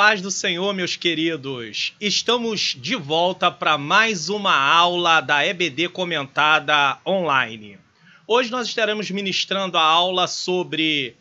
paz do Senhor, meus queridos. Estamos de volta para mais uma aula da EBD Comentada Online. Hoje nós estaremos ministrando a aula sobre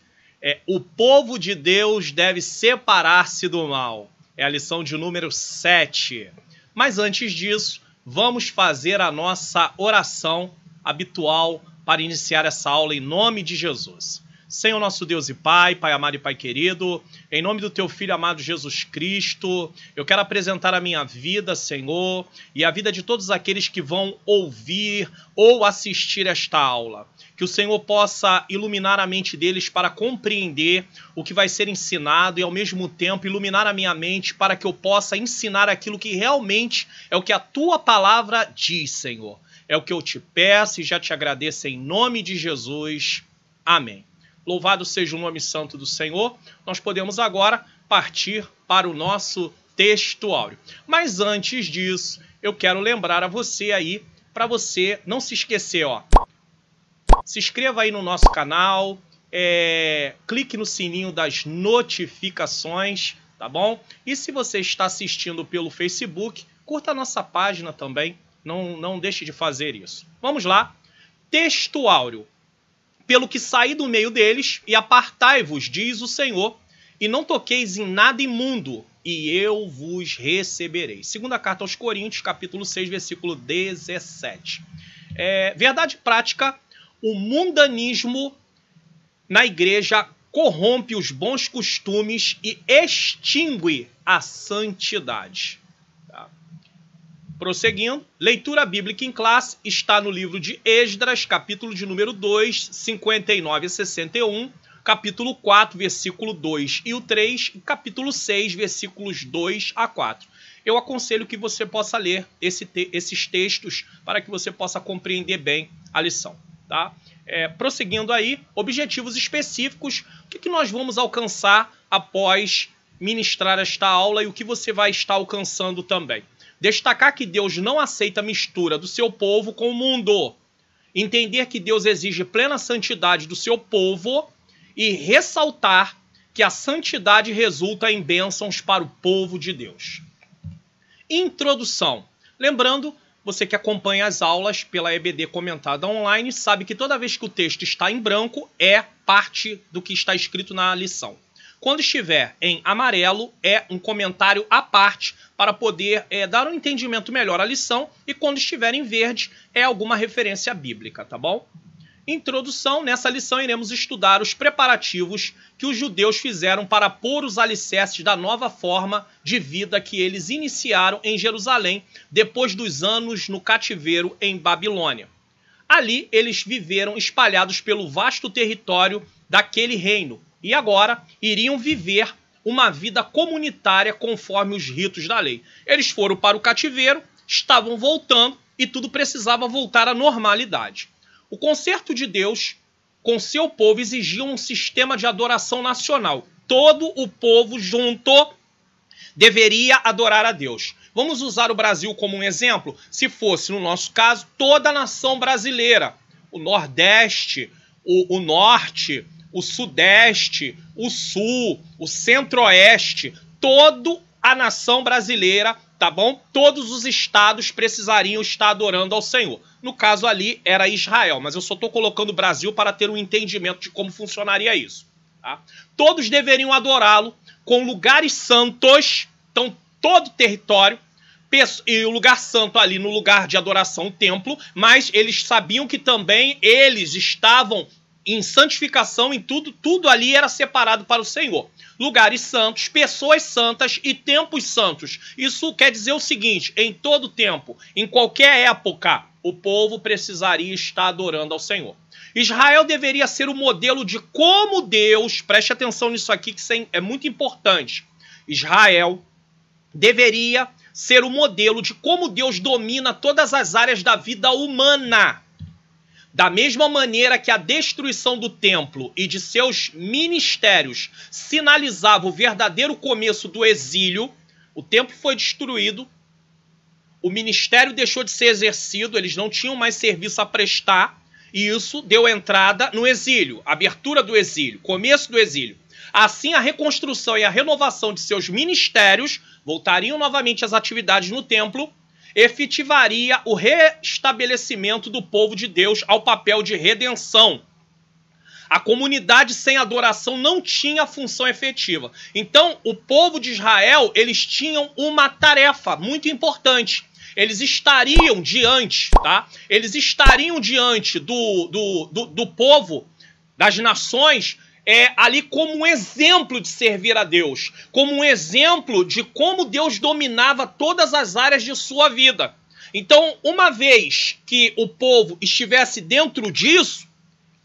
o povo de Deus deve separar-se do mal. É a lição de número 7. Mas antes disso, vamos fazer a nossa oração habitual para iniciar essa aula em nome de Jesus. Senhor nosso Deus e Pai, Pai amado e Pai querido, em nome do Teu Filho amado Jesus Cristo, eu quero apresentar a minha vida, Senhor, e a vida de todos aqueles que vão ouvir ou assistir esta aula. Que o Senhor possa iluminar a mente deles para compreender o que vai ser ensinado e, ao mesmo tempo, iluminar a minha mente para que eu possa ensinar aquilo que realmente é o que a Tua palavra diz, Senhor. É o que eu te peço e já te agradeço em nome de Jesus. Amém. Louvado seja o nome santo do Senhor. Nós podemos agora partir para o nosso texto áureo. Mas antes disso, eu quero lembrar a você aí, para você não se esquecer, ó. Se inscreva aí no nosso canal, clique no sininho das notificações, tá bom? E se você está assistindo pelo Facebook, curta a nossa página também, não deixe de fazer isso. Vamos lá. Texto áureo. Pelo que saí do meio deles, e apartai-vos, diz o Senhor, e não toqueis em nada imundo, e eu vos receberei. Segunda carta aos Coríntios, capítulo 6, versículo 17. Verdade prática, o mundanismo na igreja corrompe os bons costumes e extingue a santidade. Prosseguindo, leitura bíblica em classe está no livro de Esdras, capítulo de número 2, 59 a 61, capítulo 4, versículo 2 e o 3, e capítulo 6, versículos 2 a 4. Eu aconselho que você possa ler esses textos para que você possa compreender bem a lição. Tá? Prosseguindo aí, objetivos específicos, o que nós vamos alcançar após ministrar esta aula e o que você vai estar alcançando também. Destacar que Deus não aceita a mistura do seu povo com o mundo. Entender que Deus exige plena santidade do seu povo e ressaltar que a santidade resulta em bênçãos para o povo de Deus. Introdução. Lembrando, você que acompanha as aulas pela EBD Comentada Online sabe que toda vez que o texto está em branco é parte do que está escrito na lição. Quando estiver em amarelo, é um comentário à parte para poder dar um entendimento melhor à lição. E quando estiver em verde, é alguma referência bíblica, tá bom? Introdução. Nessa lição, iremos estudar os preparativos que os judeus fizeram para pôr os alicerces da nova forma de vida que eles iniciaram em Jerusalém depois dos anos no cativeiro em Babilônia. Ali, eles viveram espalhados pelo vasto território daquele reino. E agora iriam viver uma vida comunitária conforme os ritos da lei. Eles foram para o cativeiro, estavam voltando e tudo precisava voltar à normalidade. O concerto de Deus com seu povo exigia um sistema de adoração nacional. Todo o povo junto deveria adorar a Deus. Vamos usar o Brasil como um exemplo? Se fosse, no nosso caso, toda a nação brasileira, o Nordeste, o Norte, o Sudeste, o Sul, o Centro-Oeste, toda a nação brasileira, tá bom? Todos os estados precisariam estar adorando ao Senhor. No caso ali era Israel, mas eu só estou colocando o Brasil para ter um entendimento de como funcionaria isso. Tá? Todos deveriam adorá-lo com lugares santos, então todo o território, e o lugar santo ali no lugar de adoração, o templo, mas eles sabiam que também eles estavam em santificação, em tudo ali era separado para o Senhor. Lugares santos, pessoas santas e tempos santos. Isso quer dizer o seguinte, em todo tempo, em qualquer época, o povo precisaria estar adorando ao Senhor. Israel deveria ser o modelo de como Deus, preste atenção nisso aqui que é muito importante, Israel deveria ser o modelo de como Deus domina todas as áreas da vida humana. Da mesma maneira que a destruição do templo e de seus ministérios sinalizava o verdadeiro começo do exílio, o templo foi destruído, o ministério deixou de ser exercido, eles não tinham mais serviço a prestar, e isso deu entrada no exílio, abertura do exílio, começo do exílio. Assim, a reconstrução e a renovação de seus ministérios voltariam novamente às atividades no templo, efetivaria o restabelecimento do povo de Deus ao papel de redenção. A comunidade sem adoração não tinha função efetiva. Então, o povo de Israel, eles tinham uma tarefa muito importante. Eles estariam diante, tá? Eles estariam diante do povo, das nações, ali como um exemplo de servir a Deus, como um exemplo de como Deus dominava todas as áreas de sua vida. Então, uma vez que o povo estivesse dentro disso,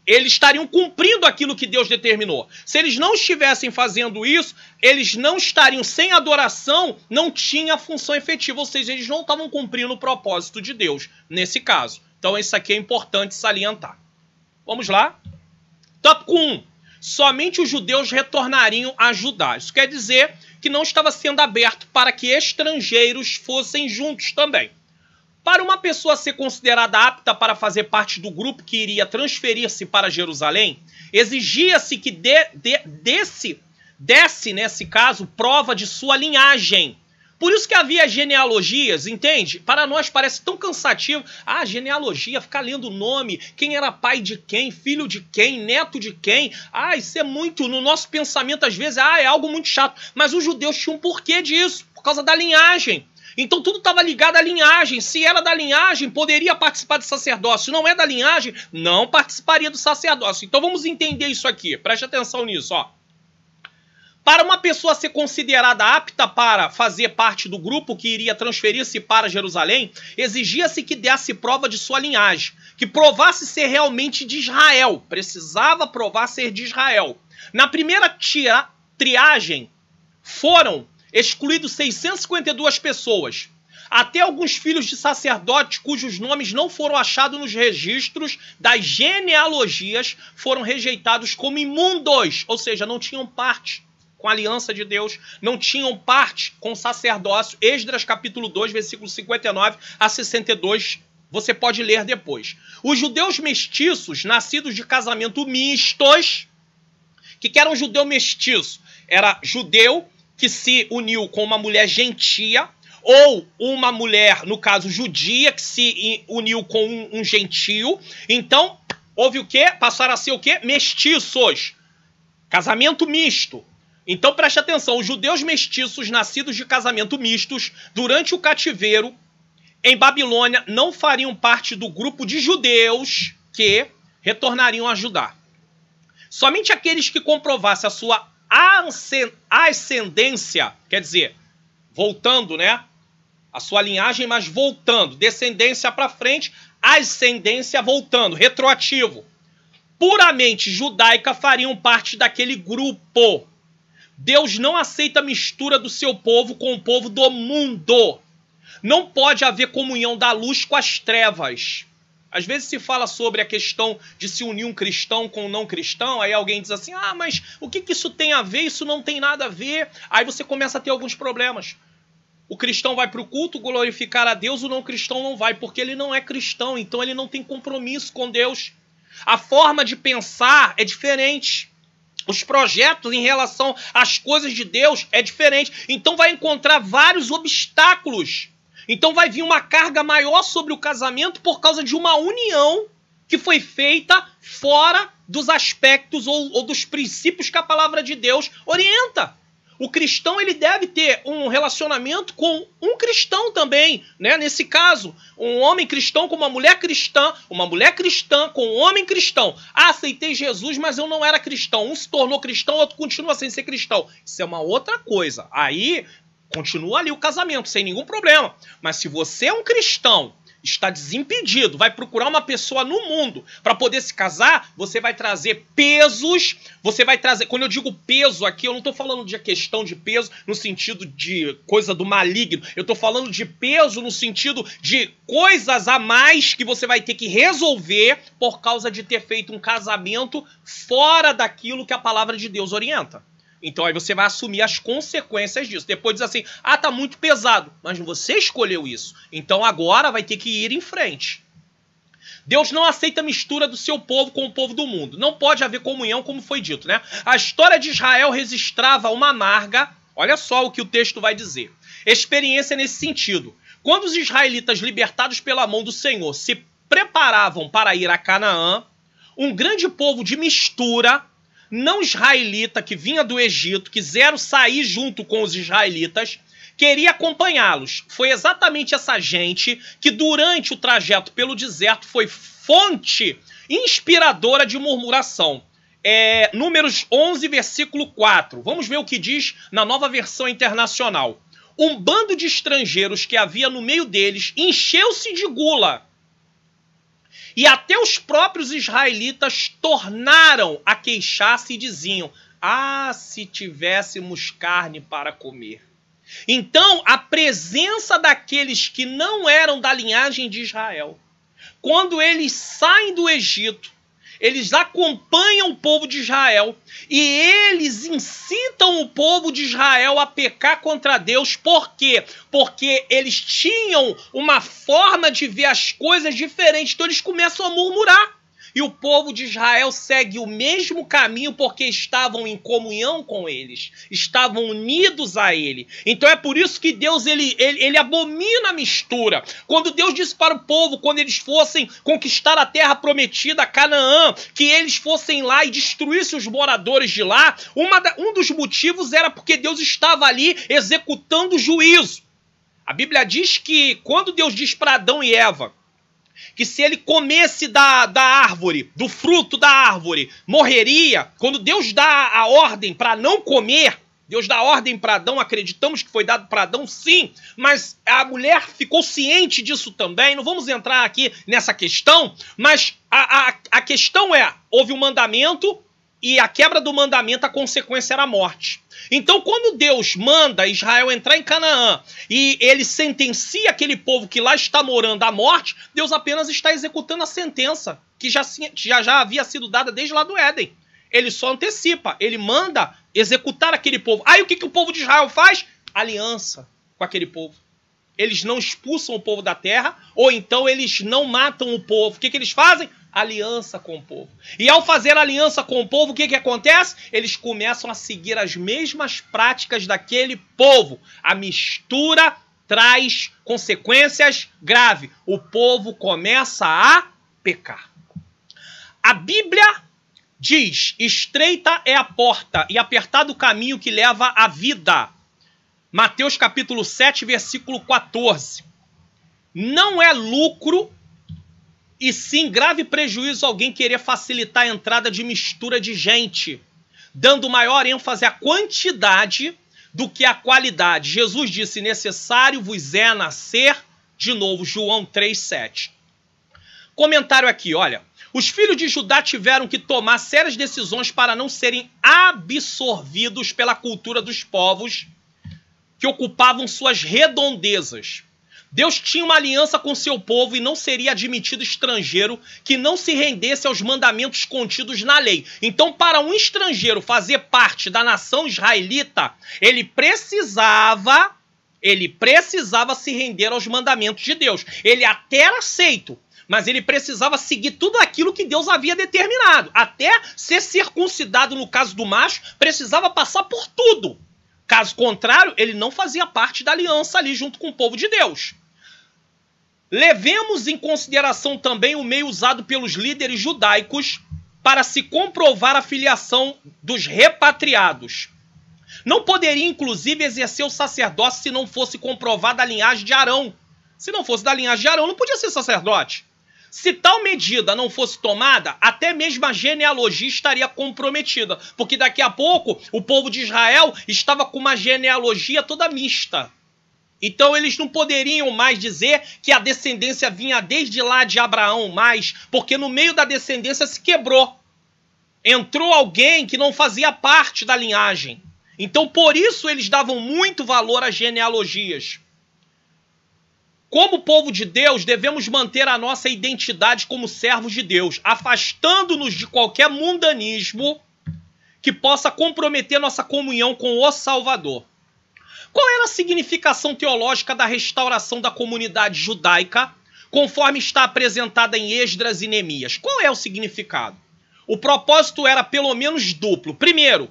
eles estariam cumprindo aquilo que Deus determinou. Se eles não estivessem fazendo isso, eles não estariam sem adoração, não tinha função efetiva, ou seja, eles não estavam cumprindo o propósito de Deus, nesse caso. Então isso aqui é importante salientar. Vamos lá? Tópico 1. Somente os judeus retornariam a Judá. Isso quer dizer que não estava sendo aberto para que estrangeiros fossem juntos também. Para uma pessoa ser considerada apta para fazer parte do grupo que iria transferir-se para Jerusalém, exigia-se que desse, nesse caso, prova de sua linhagem. Por isso que havia genealogias, entende? Para nós parece tão cansativo. Ah, genealogia, ficar lendo o nome, quem era pai de quem, filho de quem, neto de quem. Ah, isso é muito, no nosso pensamento às vezes, é algo muito chato. Mas os judeus tinham um porquê disso, por causa da linhagem. Então tudo estava ligado à linhagem. Se era da linhagem, poderia participar do sacerdócio. Se não é da linhagem, não participaria do sacerdócio. Então vamos entender isso aqui. Preste atenção nisso, ó. Para uma pessoa ser considerada apta para fazer parte do grupo que iria transferir-se para Jerusalém, exigia-se que desse prova de sua linhagem, que provasse ser realmente de Israel. Precisava provar ser de Israel. Na primeira triagem, foram excluídos 652 pessoas. Até alguns filhos de sacerdotes cujos nomes não foram achados nos registros das genealogias foram rejeitados como imundos, ou seja, não tinham parte com a aliança de Deus, não tinham parte com o sacerdócio. Esdras capítulo 2, versículo 59 a 62, você pode ler depois. Os judeus mestiços, nascidos de casamento mistos, que era um judeu mestiço? Era judeu que se uniu com uma mulher gentia, ou uma mulher, no caso judia, que se uniu com um gentio. Então, houve o quê? Passaram a ser o quê? Mestiços. Casamento misto. Então, preste atenção, os judeus mestiços nascidos de casamento mistos, durante o cativeiro, em Babilônia, não fariam parte do grupo de judeus que retornariam a Judá. Somente aqueles que comprovassem a sua ascendência, quer dizer, voltando, né? A sua linhagem, mas voltando. Descendência para frente, ascendência voltando, retroativo. Puramente judaica fariam parte daquele grupo. Deus não aceita a mistura do seu povo com o povo do mundo. Não pode haver comunhão da luz com as trevas. Às vezes se fala sobre a questão de se unir um cristão com um não cristão, aí alguém diz assim, ah, mas o que isso tem a ver? Isso não tem nada a ver. Aí você começa a ter alguns problemas. O cristão vai para o culto glorificar a Deus, o não cristão não vai, porque ele não é cristão, então ele não tem compromisso com Deus. A forma de pensar é diferente. Os projetos em relação às coisas de Deus é diferente. Então vai encontrar vários obstáculos. Então vai vir uma carga maior sobre o casamento por causa de uma união que foi feita fora dos aspectos ou dos princípios que a palavra de Deus orienta. O cristão ele deve ter um relacionamento com um cristão também, né? Nesse caso, um homem cristão com uma mulher cristã com um homem cristão. Ah, aceitei Jesus, mas eu não era cristão. Um se tornou cristão, o outro continua sem ser cristão. Isso é uma outra coisa. Aí continua ali o casamento, sem nenhum problema. Mas se você é um cristão, está desimpedido, vai procurar uma pessoa no mundo para poder se casar, você vai trazer pesos, você vai trazer... Quando eu digo peso aqui, eu não estou falando de questão de peso no sentido de coisa do maligno, eu estou falando de peso no sentido de coisas a mais que você vai ter que resolver por causa de ter feito um casamento fora daquilo que a palavra de Deus orienta. Então aí você vai assumir as consequências disso. Depois diz assim, ah, tá muito pesado. Mas você escolheu isso. Então agora vai ter que ir em frente. Deus não aceita a mistura do seu povo com o povo do mundo. Não pode haver comunhão, como foi dito, né? A história de Israel registrava uma amarga, olha só o que o texto vai dizer, experiência nesse sentido. Quando os israelitas, libertados pela mão do Senhor, se preparavam para ir a Canaã, um grande povo de mistura, não israelita, que vinha do Egito, quiseram sair junto com os israelitas, queria acompanhá-los. Foi exatamente essa gente que durante o trajeto pelo deserto foi fonte inspiradora de murmuração. Números 11, versículo 4. Vamos ver o que diz na Nova Versão Internacional. Um bando de estrangeiros que havia no meio deles encheu-se de gula. E até os próprios israelitas tornaram a queixar-se e diziam: ah, se tivéssemos carne para comer. Então, a presença daqueles que não eram da linhagem de Israel, quando eles saem do Egito, eles acompanham o povo de Israel e eles incitam o povo de Israel a pecar contra Deus. Por quê? Porque eles tinham uma forma de ver as coisas diferente. Então eles começam a murmurar. E o povo de Israel segue o mesmo caminho porque estavam em comunhão com eles, estavam unidos a ele. Então é por isso que Deus ele abomina a mistura. Quando Deus disse para o povo, quando eles fossem conquistar a terra prometida, Canaã, que eles fossem lá e destruíssem os moradores de lá, um dos motivos era porque Deus estava ali executando o juízo. A Bíblia diz que quando Deus diz para Adão e Eva que se ele comesse da árvore, do fruto da árvore, morreria. Quando Deus dá a ordem para não comer, Deus dá a ordem para Adão, acreditamos que foi dado para Adão, sim, mas a mulher ficou ciente disso também. Não vamos entrar aqui nessa questão, mas a questão houve um mandamento e a quebra do mandamento, a consequência era a morte. Então, quando Deus manda Israel entrar em Canaã e ele sentencia aquele povo que lá está morando à morte, Deus apenas está executando a sentença que já havia sido dada desde lá do Éden. Ele só antecipa, ele manda executar aquele povo. Aí o que o povo de Israel faz? Aliança com aquele povo. Eles não expulsam o povo da terra, ou então eles não matam o povo. O que eles fazem? Aliança com o povo. E ao fazer aliança com o povo, o que acontece? Eles começam a seguir as mesmas práticas daquele povo. A mistura traz consequências graves. O povo começa a pecar. A Bíblia diz: estreita é a porta e apertado o caminho que leva à vida. Mateus capítulo 7, versículo 14. Não é lucro e sim grave prejuízo alguém querer facilitar a entrada de mistura de gente, dando maior ênfase à quantidade do que à qualidade. Jesus disse: necessário vos é nascer de novo. João 3,7. Comentário aqui, olha. Os filhos de Judá tiveram que tomar sérias decisões para não serem absorvidos pela cultura dos povos que ocupavam suas redondezas. Deus tinha uma aliança com seu povo e não seria admitido estrangeiro que não se rendesse aos mandamentos contidos na lei. Então, para um estrangeiro fazer parte da nação israelita, ele precisava se render aos mandamentos de Deus. Ele até era aceito, mas ele precisava seguir tudo aquilo que Deus havia determinado. Até ser circuncidado, no caso do macho, precisava passar por tudo. Caso contrário, ele não fazia parte da aliança ali junto com o povo de Deus. Levemos em consideração também o meio usado pelos líderes judaicos para se comprovar a filiação dos repatriados. Não poderia, inclusive, exercer o sacerdócio se não fosse comprovada a linhagem de Arão. Se não fosse da linhagem de Arão, não podia ser sacerdote. Se tal medida não fosse tomada, até mesmo a genealogia estaria comprometida, porque daqui a pouco o povo de Israel estava com uma genealogia toda mista. Então eles não poderiam mais dizer que a descendência vinha desde lá de Abraão mais, porque no meio da descendência se quebrou. Entrou alguém que não fazia parte da linhagem. Então por isso eles davam muito valor às genealogias. Como povo de Deus, devemos manter a nossa identidade como servos de Deus, afastando-nos de qualquer mundanismo que possa comprometer nossa comunhão com o Salvador. Qual era a significação teológica da restauração da comunidade judaica conforme está apresentada em Esdras e Neemias. Qual é o significado? O propósito era pelo menos duplo. Primeiro,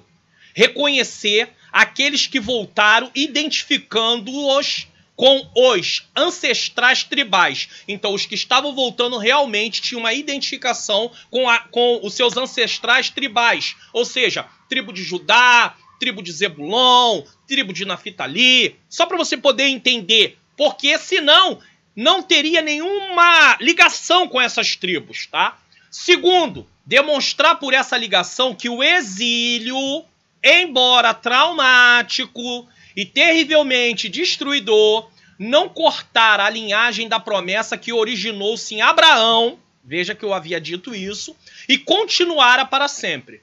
reconhecer aqueles que voltaram, identificando-os com os ancestrais tribais. Então, os que estavam voltando realmente tinham uma identificação com os seus ancestrais tribais. Ou seja, tribo de Judá, tribo de Zebulon, tribo de Naftali. Só para você poder entender, porque senão não teria nenhuma ligação com essas tribos, tá? Segundo, demonstrar por essa ligação que o exílio, embora traumático e terrivelmente destruidor, não cortara a linhagem da promessa que originou-se em Abraão, veja que eu havia dito isso, e continuara para sempre.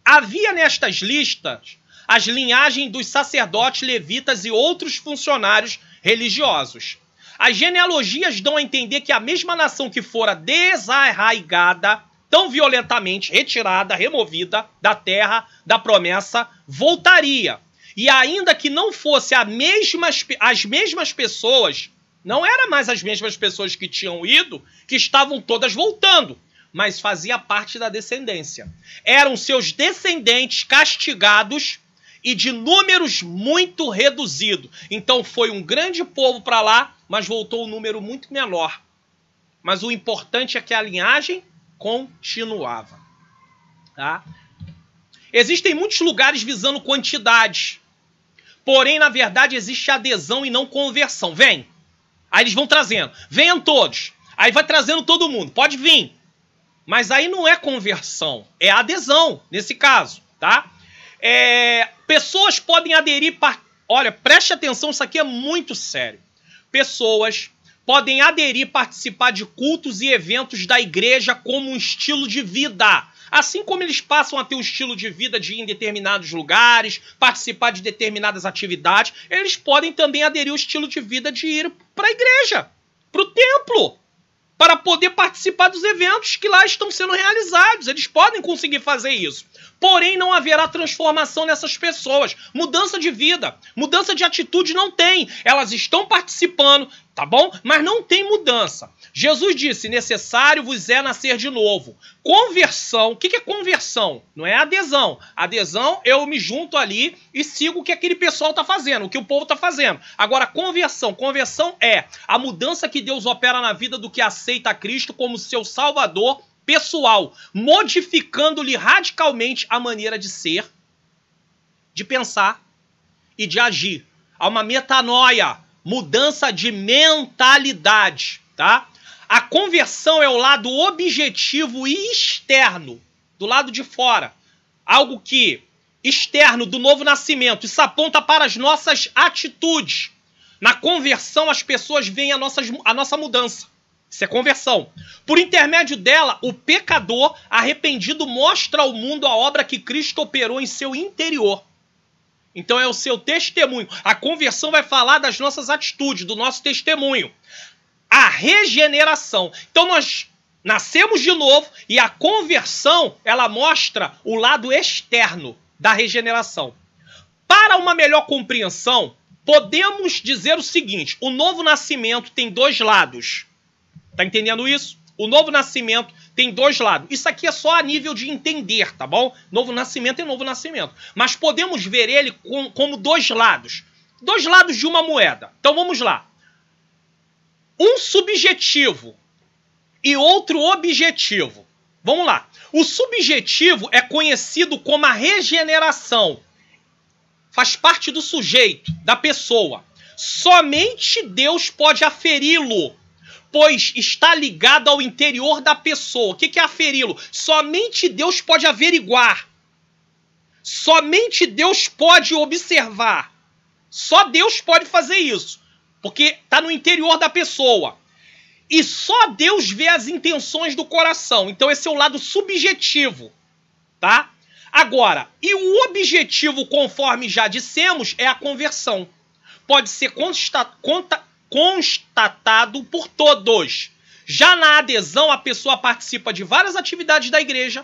Havia nestas listas as linhagens dos sacerdotes, levitas e outros funcionários religiosos. As genealogias dão a entender que a mesma nação que fora desarraigada, tão violentamente retirada, removida da terra da promessa, voltaria. E ainda que não fosse as mesmas pessoas, não eram mais as mesmas pessoas que tinham ido, que estavam todas voltando, mas fazia parte da descendência. Eram seus descendentes castigados e de números muito reduzidos. Então foi um grande povo para lá, mas voltou um número muito menor. Mas o importante é que a linhagem continuava. Tá? Existem muitos lugares visando quantidade. Porém, na verdade, existe adesão e não conversão. Vem. Aí eles vão trazendo. Venham todos. Aí vai trazendo todo mundo. Pode vir. Mas aí não é conversão. É adesão, nesse caso. Tá? Pessoas podem aderir... Olha, preste atenção, isso aqui é muito sério. Pessoas podem aderir, participar de cultos e eventos da igreja como um estilo de vida. Assim como eles passam a ter um estilo de vida de ir em determinados lugares, participar de determinadas atividades, eles podem também aderir ao estilo de vida de ir para a igreja, para o templo, para poder participar dos eventos que lá estão sendo realizados. Eles podem conseguir fazer isso. Porém, não haverá transformação nessas pessoas. Mudança de vida, mudança de atitude não tem. Elas estão participando, tá bom? Mas não tem mudança. Jesus disse, necessário vos é nascer de novo. Conversão, o que é conversão? Não é adesão. Adesão, eu me junto ali e sigo o que aquele pessoal está fazendo, o que o povo está fazendo. Agora, conversão é a mudança que Deus opera na vida do que aceita a Cristo como seu Salvador pessoal, modificando-lhe radicalmente a maneira de ser, de pensar e de agir. Há uma metanoia, mudança de mentalidade, tá? A conversão é o lado objetivo e externo, do lado de fora. Algo que, externo do novo nascimento, isso aponta para as nossas atitudes. Na conversão, as pessoas veem a nossa mudança. Isso é conversão. Por intermédio dela, o pecador arrependido mostra ao mundo a obra que Cristo operou em seu interior. Então é o seu testemunho. A conversão vai falar das nossas atitudes, do nosso testemunho. A regeneração. Então nós nascemos de novo e a conversão, ela mostra o lado externo da regeneração. Para uma melhor compreensão, podemos dizer o seguinte: o novo nascimento tem dois lados. Tá entendendo isso? O novo nascimento tem dois lados. Isso aqui é só a nível de entender, tá bom? Novo nascimento é novo nascimento. Mas podemos ver ele como dois lados. Dois lados de uma moeda. Então vamos lá. Um subjetivo e outro objetivo. Vamos lá. O subjetivo é conhecido como a regeneração. Faz parte do sujeito, da pessoa. Somente Deus pode aferi-lo, pois está ligado ao interior da pessoa. O que é aferi-lo? Somente Deus pode averiguar. Somente Deus pode observar. Só Deus pode fazer isso, porque está no interior da pessoa. E só Deus vê as intenções do coração. Então esse é o lado subjetivo, tá? Agora, e o objetivo, conforme já dissemos, é a conversão. Pode ser constatado por todos. Já na adesão, a pessoa participa de várias atividades da igreja,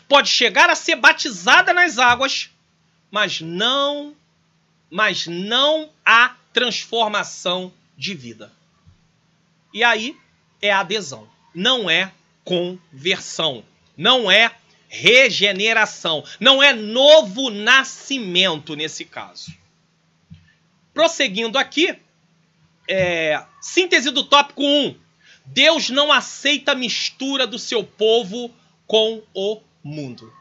pode chegar a ser batizada nas águas, mas não há transformação de vida. E aí é adesão, não é conversão, não é regeneração, não é novo nascimento nesse caso. Prosseguindo aqui, síntese do tópico 1. Deus não aceita a mistura do seu povo com o mundo.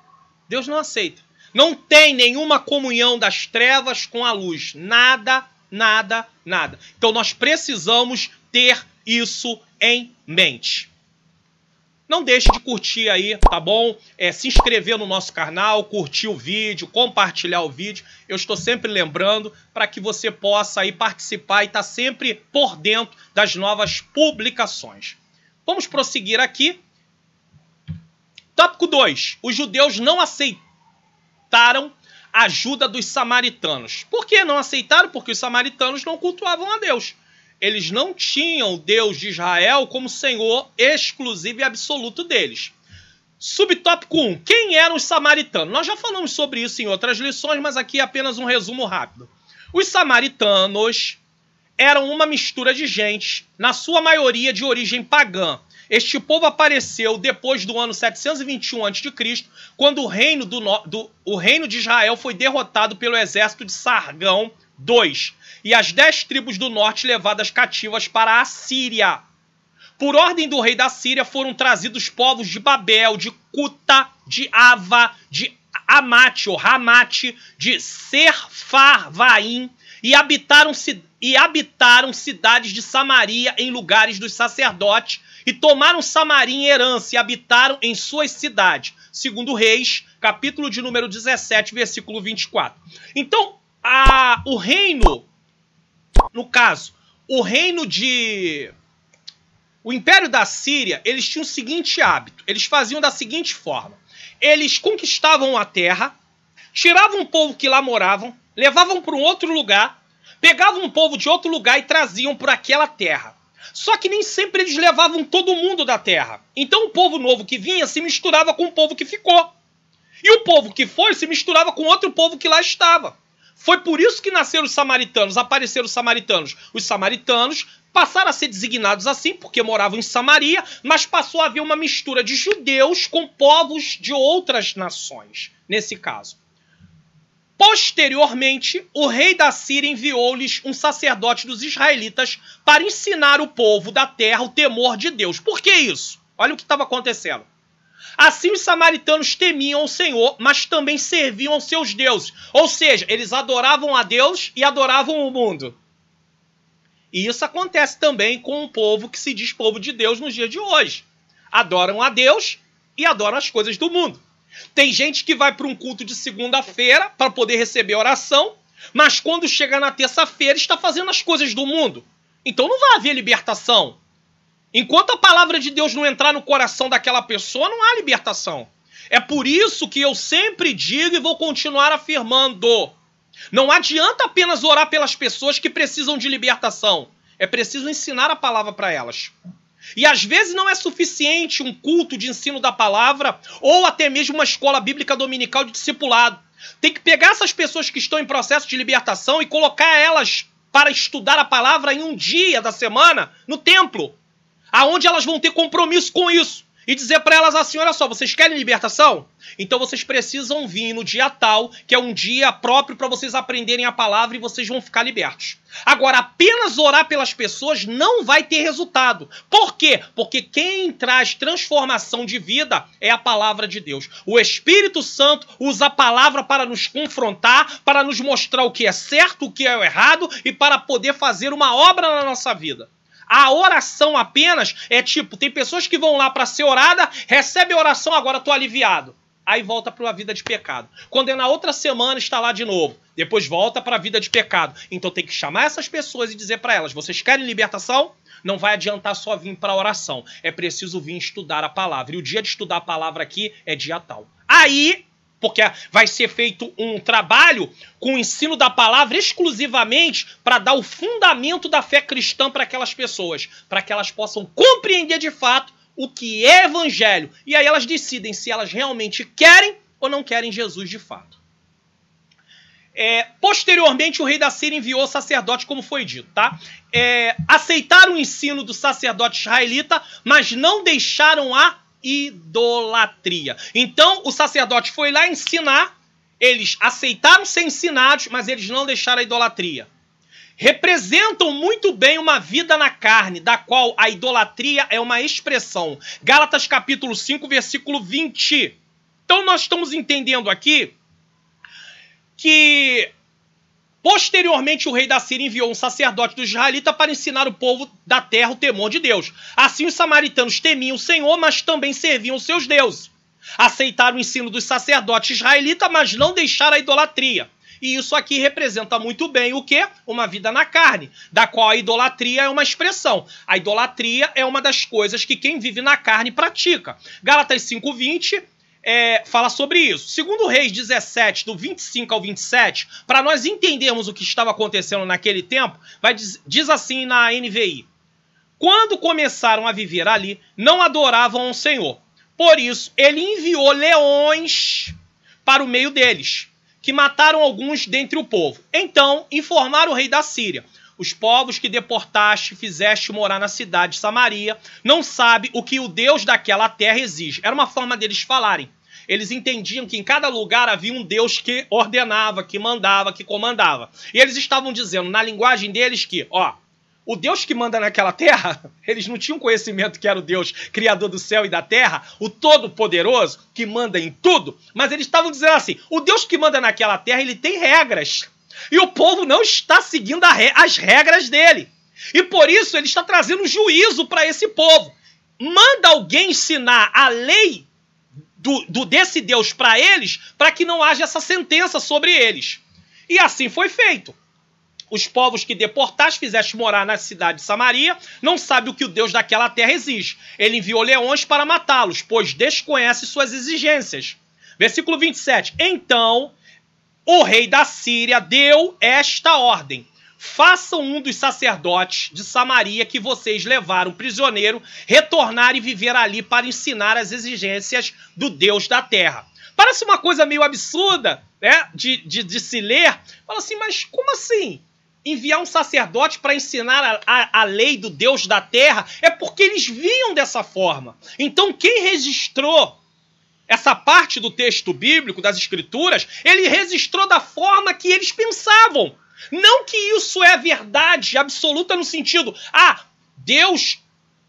Deus não aceita. Não tem nenhuma comunhão das trevas com a luz. Nada, nada, nada. Então nós precisamos ter isso em mente. Não deixe de curtir aí, tá bom? Se inscrever no nosso canal, curtir o vídeo, compartilhar o vídeo. Eu estou sempre lembrando para que você possa aí participar e estar sempre por dentro das novas publicações. Vamos prosseguir aqui. Tópico 2. Os judeus não aceitaram a ajuda dos samaritanos. Por que não aceitaram? Porque os samaritanos não cultuavam a Deus. Eles não tinham o Deus de Israel como Senhor exclusivo e absoluto deles. Subtópico 1. Quem eram os samaritanos? Nós já falamos sobre isso em outras lições, mas aqui é apenas um resumo rápido. Os samaritanos eram uma mistura de gente, na sua maioria de origem pagã. Este povo apareceu depois do ano 721 a.C., quando o reino de Israel foi derrotado pelo exército de Sargão II. E as 10 tribos do norte levadas cativas para a Síria. Por ordem do rei da Síria foram trazidos povos de Babel, de Cuta, de Ava, de Amate ou Ramate, de Serfarvaim e habitaram cidades de Samaria em lugares dos sacerdotes e tomaram Samaria em herança e habitaram em suas cidades. Segundo Reis, capítulo de número 17, versículo 24. Então, o reino... No caso, o Império da Síria, eles tinham o seguinte hábito. Eles faziam da seguinte forma. Eles conquistavam a terra, tiravam um povo que lá moravam, levavam para um outro lugar, pegavam um povo de outro lugar e traziam por aquela terra. Só que nem sempre eles levavam todo mundo da terra. Então o povo novo que vinha se misturava com o povo que ficou. E o povo que foi se misturava com outro povo que lá estava. Foi por isso que nasceram os samaritanos, apareceram os samaritanos. Os samaritanos passaram a ser designados assim, porque moravam em Samaria, mas passou a haver uma mistura de judeus com povos de outras nações, nesse caso. Posteriormente, o rei da Síria enviou-lhes um sacerdote dos israelitas para ensinar o povo da terra o temor de Deus. Por que isso? Olha o que estava acontecendo. Assim os samaritanos temiam o Senhor, mas também serviam aos seus deuses. Ou seja, eles adoravam a Deus e adoravam o mundo. E isso acontece também com um povo que se diz povo de Deus nos dias de hoje. Adoram a Deus e adoram as coisas do mundo. Tem gente que vai para um culto de segunda-feira para poder receber oração, mas quando chega na terça-feira está fazendo as coisas do mundo. Então não vai haver libertação. Enquanto a palavra de Deus não entrar no coração daquela pessoa, não há libertação. É por isso que eu sempre digo e vou continuar afirmando. Não adianta apenas orar pelas pessoas que precisam de libertação. É preciso ensinar a palavra para elas. E às vezes não é suficiente um culto de ensino da palavra ou até mesmo uma escola bíblica dominical de discipulado. Tem que pegar essas pessoas que estão em processo de libertação e colocar elas para estudar a palavra em um dia da semana no templo, aonde elas vão ter compromisso com isso. E dizer para elas assim, olha só, vocês querem libertação? Então vocês precisam vir no dia tal, que é um dia próprio para vocês aprenderem a palavra e vocês vão ficar libertos. Agora, apenas orar pelas pessoas não vai ter resultado. Por quê? Porque quem traz transformação de vida é a palavra de Deus. O Espírito Santo usa a palavra para nos confrontar, para nos mostrar o que é certo, o que é errado e para poder fazer uma obra na nossa vida. A oração apenas é tipo, tem pessoas que vão lá para ser orada, recebe a oração, agora estou aliviado. Aí volta para a vida de pecado. Quando é na outra semana, está lá de novo. Depois volta para a vida de pecado. Então tem que chamar essas pessoas e dizer para elas, vocês querem libertação? Não vai adiantar só vir para a oração. É preciso vir estudar a palavra. E o dia de estudar a palavra aqui é dia tal. Aí... porque vai ser feito um trabalho com o ensino da palavra exclusivamente para dar o fundamento da fé cristã para aquelas pessoas, para que elas possam compreender de fato o que é evangelho. E aí elas decidem se elas realmente querem ou não querem Jesus de fato. Posteriormente, o rei da Síria enviou sacerdotes, como foi dito, tá? Aceitaram o ensino do sacerdote israelita, mas não deixaram a idolatria. Então, o sacerdote foi lá ensinar, eles aceitaram ser ensinados, mas eles não deixaram a idolatria. Representam muito bem uma vida na carne, da qual a idolatria é uma expressão. Gálatas capítulo 5, versículo 20. Então, nós estamos entendendo aqui que posteriormente o rei da Síria enviou um sacerdote do israelita para ensinar o povo da terra o temor de Deus. Assim os samaritanos temiam o Senhor, mas também serviam os seus deuses. Aceitaram o ensino dos sacerdotes israelitas, mas não deixaram a idolatria. E isso aqui representa muito bem o quê? Uma vida na carne, da qual a idolatria é uma expressão. A idolatria é uma das coisas que quem vive na carne pratica. Gálatas 5:20 fala sobre isso. Segundo Reis 17, do 25 ao 27, para nós entendermos o que estava acontecendo naquele tempo, diz assim na NVI: quando começaram a viver ali, não adoravam ao Senhor. Por isso, ele enviou leões para o meio deles, que mataram alguns dentre o povo. Então, informaram o rei da Síria: os povos que deportaste, fizeste morar na cidade de Samaria, não sabe o que o Deus daquela terra exige. Era uma forma deles falarem. Eles entendiam que em cada lugar havia um Deus que ordenava, que mandava, que comandava. E eles estavam dizendo, na linguagem deles, que, o Deus que manda naquela terra, eles não tinham conhecimento que era o Deus criador do céu e da terra, o Todo-Poderoso, que manda em tudo, mas eles estavam dizendo assim, o Deus que manda naquela terra, ele tem regras. E o povo não está seguindo as regras dele. E por isso ele está trazendo juízo para esse povo. Manda alguém ensinar a lei desse Deus para eles, para que não haja essa sentença sobre eles. E assim foi feito. Os povos que deportaste, fizeste morar na cidade de Samaria, não sabe o que o Deus daquela terra exige. Ele enviou leões para matá-los, pois desconhece suas exigências. Versículo 27. Então, o rei da Síria deu esta ordem: façam um dos sacerdotes de Samaria que vocês levaram prisioneiro retornar e viver ali para ensinar as exigências do Deus da terra. Parece uma coisa meio absurda, né, de se ler. Fala assim, mas como assim? Enviar um sacerdote para ensinar a lei do Deus da terra? É porque eles viam dessa forma. Então quem registrou essa parte do texto bíblico, das escrituras, ele registrou da forma que eles pensavam. Não que isso é verdade absoluta no sentido, Deus,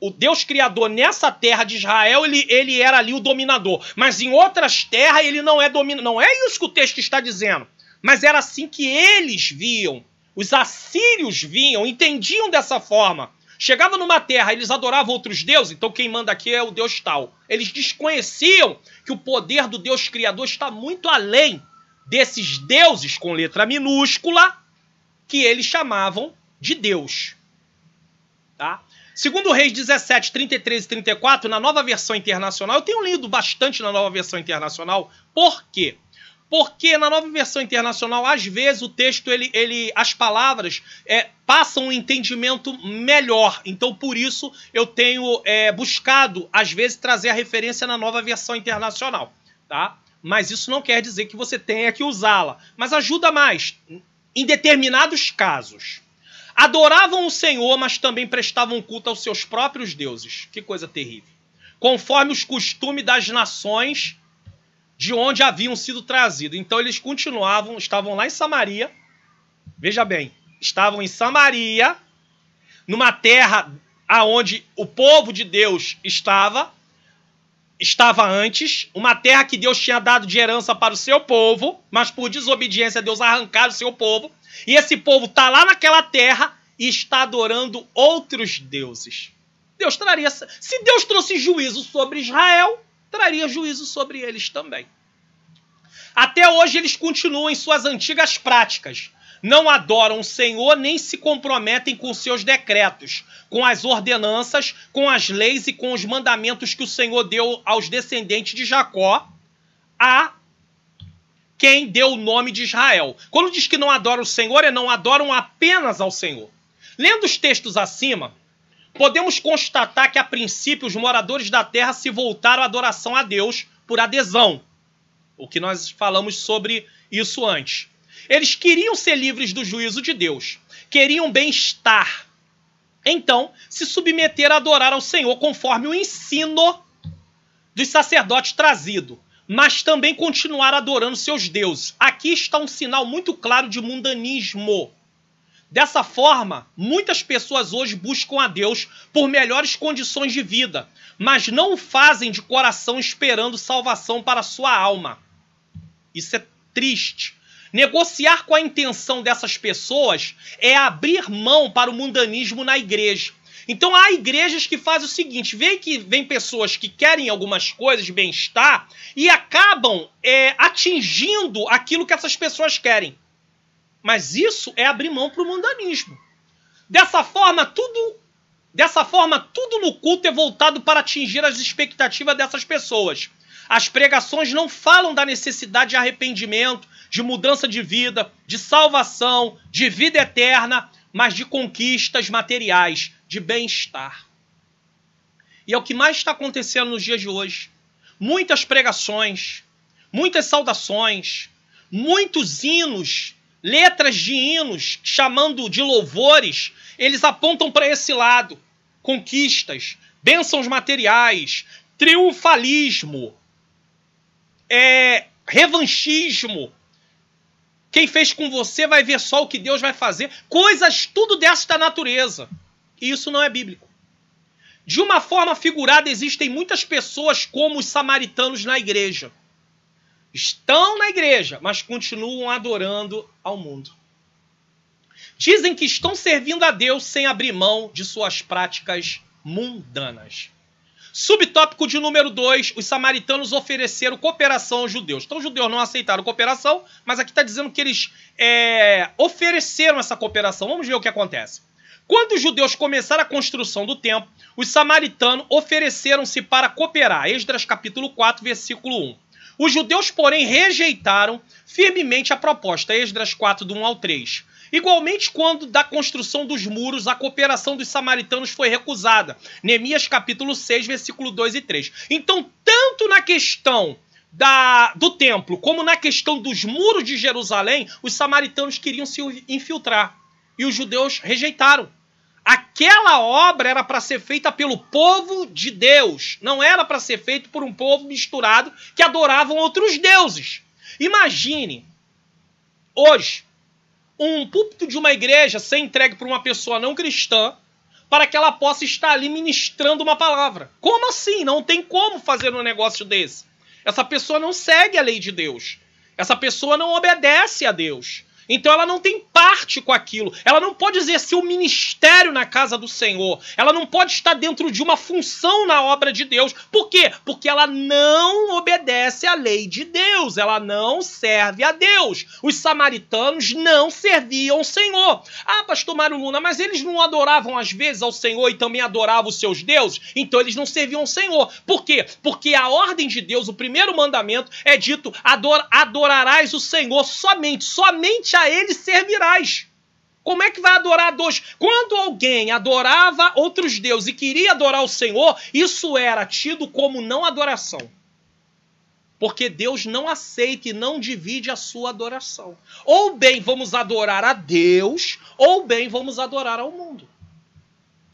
o Deus criador nessa terra de Israel, ele era ali o dominador, mas em outras terras ele não é dominador. Não é isso que o texto está dizendo, mas era assim que eles viam. Os assírios viam, entendiam dessa forma. Chegava numa terra, eles adoravam outros deuses, então quem manda aqui é o Deus tal. Eles desconheciam que o poder do Deus criador está muito além desses deuses com letra minúscula, que eles chamavam de Deus. Tá? Segundo Reis 17, 33 e 34, na nova versão internacional, eu tenho lido bastante na nova versão internacional. Por quê? Porque na nova versão internacional, às vezes, o texto, as palavras passam um entendimento melhor. Então, por isso, eu tenho buscado, às vezes, trazer a referência na nova versão internacional. Tá? Mas isso não quer dizer que você tenha que usá-la. Mas ajuda mais. Em determinados casos, adoravam o Senhor, mas também prestavam culto aos seus próprios deuses. Que coisa terrível. Conforme os costumes das nações de onde haviam sido trazidos. Então eles estavam lá em Samaria. Veja bem, estavam em Samaria, numa terra onde o povo de Deus estava antes, uma terra que Deus tinha dado de herança para o seu povo, mas por desobediência Deus arrancaram o seu povo, e esse povo está lá naquela terra e está adorando outros deuses. Se Deus trouxe juízo sobre Israel, traria juízo sobre eles também. Até hoje eles continuam em suas antigas práticas. Não adoram o Senhor nem se comprometem com seus decretos, com as ordenanças, com as leis e com os mandamentos que o Senhor deu aos descendentes de Jacó, a quem deu o nome de Israel. Quando diz que não adoram o Senhor, não adoram apenas ao Senhor. Lendo os textos acima, podemos constatar que, a princípio, os moradores da terra se voltaram à adoração a Deus por adesão. O que nós falamos sobre isso antes. Eles queriam ser livres do juízo de Deus, queriam bem-estar. Então, se submeteram a adorar ao Senhor conforme o ensino dos sacerdotes trazido, mas também continuar adorando seus deuses. Aqui está um sinal muito claro de mundanismo. Dessa forma, muitas pessoas hoje buscam a Deus por melhores condições de vida, mas não o fazem de coração esperando salvação para sua alma. Isso é triste. Negociar com a intenção dessas pessoas é abrir mão para o mundanismo na igreja. Então há igrejas que fazem o seguinte, vem pessoas que querem algumas coisas de bem-estar e acabam atingindo aquilo que essas pessoas querem. Mas isso é abrir mão para o mundanismo. Dessa forma, tudo no culto é voltado para atingir as expectativas dessas pessoas. As pregações não falam da necessidade de arrependimento, de mudança de vida, de salvação, de vida eterna, mas de conquistas materiais, de bem-estar. E é o que mais está acontecendo nos dias de hoje. Muitas pregações, muitas saudações, muitos hinos, letras de hinos, chamando de louvores, eles apontam para esse lado. Conquistas, bênçãos materiais, triunfalismo, revanchismo. Quem fez com você vai ver só o que Deus vai fazer. Coisas tudo desta natureza. E isso não é bíblico. De uma forma figurada, existem muitas pessoas como os samaritanos na igreja. Estão na igreja, mas continuam adorando ao mundo. Dizem que estão servindo a Deus sem abrir mão de suas práticas mundanas. Subtópico de número 2, os samaritanos ofereceram cooperação aos judeus. Então os judeus não aceitaram cooperação, mas aqui está dizendo que eles ofereceram essa cooperação. Vamos ver o que acontece. Quando os judeus começaram a construção do templo, os samaritanos ofereceram-se para cooperar. Esdras capítulo 4, versículo 1. Os judeus, porém, rejeitaram firmemente a proposta. Esdras 4, do 1 ao 3. Igualmente, quando da construção dos muros, a cooperação dos samaritanos foi recusada. Neemias capítulo 6, versículo 2 e 3. Então, tanto na questão do templo, como na questão dos muros de Jerusalém, os samaritanos queriam se infiltrar. E os judeus rejeitaram. Aquela obra era para ser feita pelo povo de Deus. Não era para ser feito por um povo misturado que adoravam outros deuses. Imagine, hoje, um púlpito de uma igreja ser entregue por uma pessoa não cristã para que ela possa estar ali ministrando uma palavra. Como assim? Não tem como fazer um negócio desse. Essa pessoa não segue a lei de Deus. Essa pessoa não obedece a Deus. Então ela não tem parte com aquilo. Ela não pode exercer um ministério na casa do Senhor. Ela não pode estar dentro de uma função na obra de Deus. Por quê? Porque ela não obedece à lei de Deus. Ela não serve a Deus. Os samaritanos não serviam ao Senhor. Ah, pastor Mário Luna, mas eles não adoravam às vezes ao Senhor e também adoravam os seus deuses? Então eles não serviam ao Senhor. Por quê? Porque a ordem de Deus, o primeiro mandamento, é dito: adorarás o Senhor somente a ele servirás. Como é que vai adorar a Deus? Quando alguém adorava outros deuses e queria adorar o Senhor, isso era tido como não adoração. Porque Deus não aceita e não divide a sua adoração. Ou bem vamos adorar a Deus, ou bem vamos adorar ao mundo,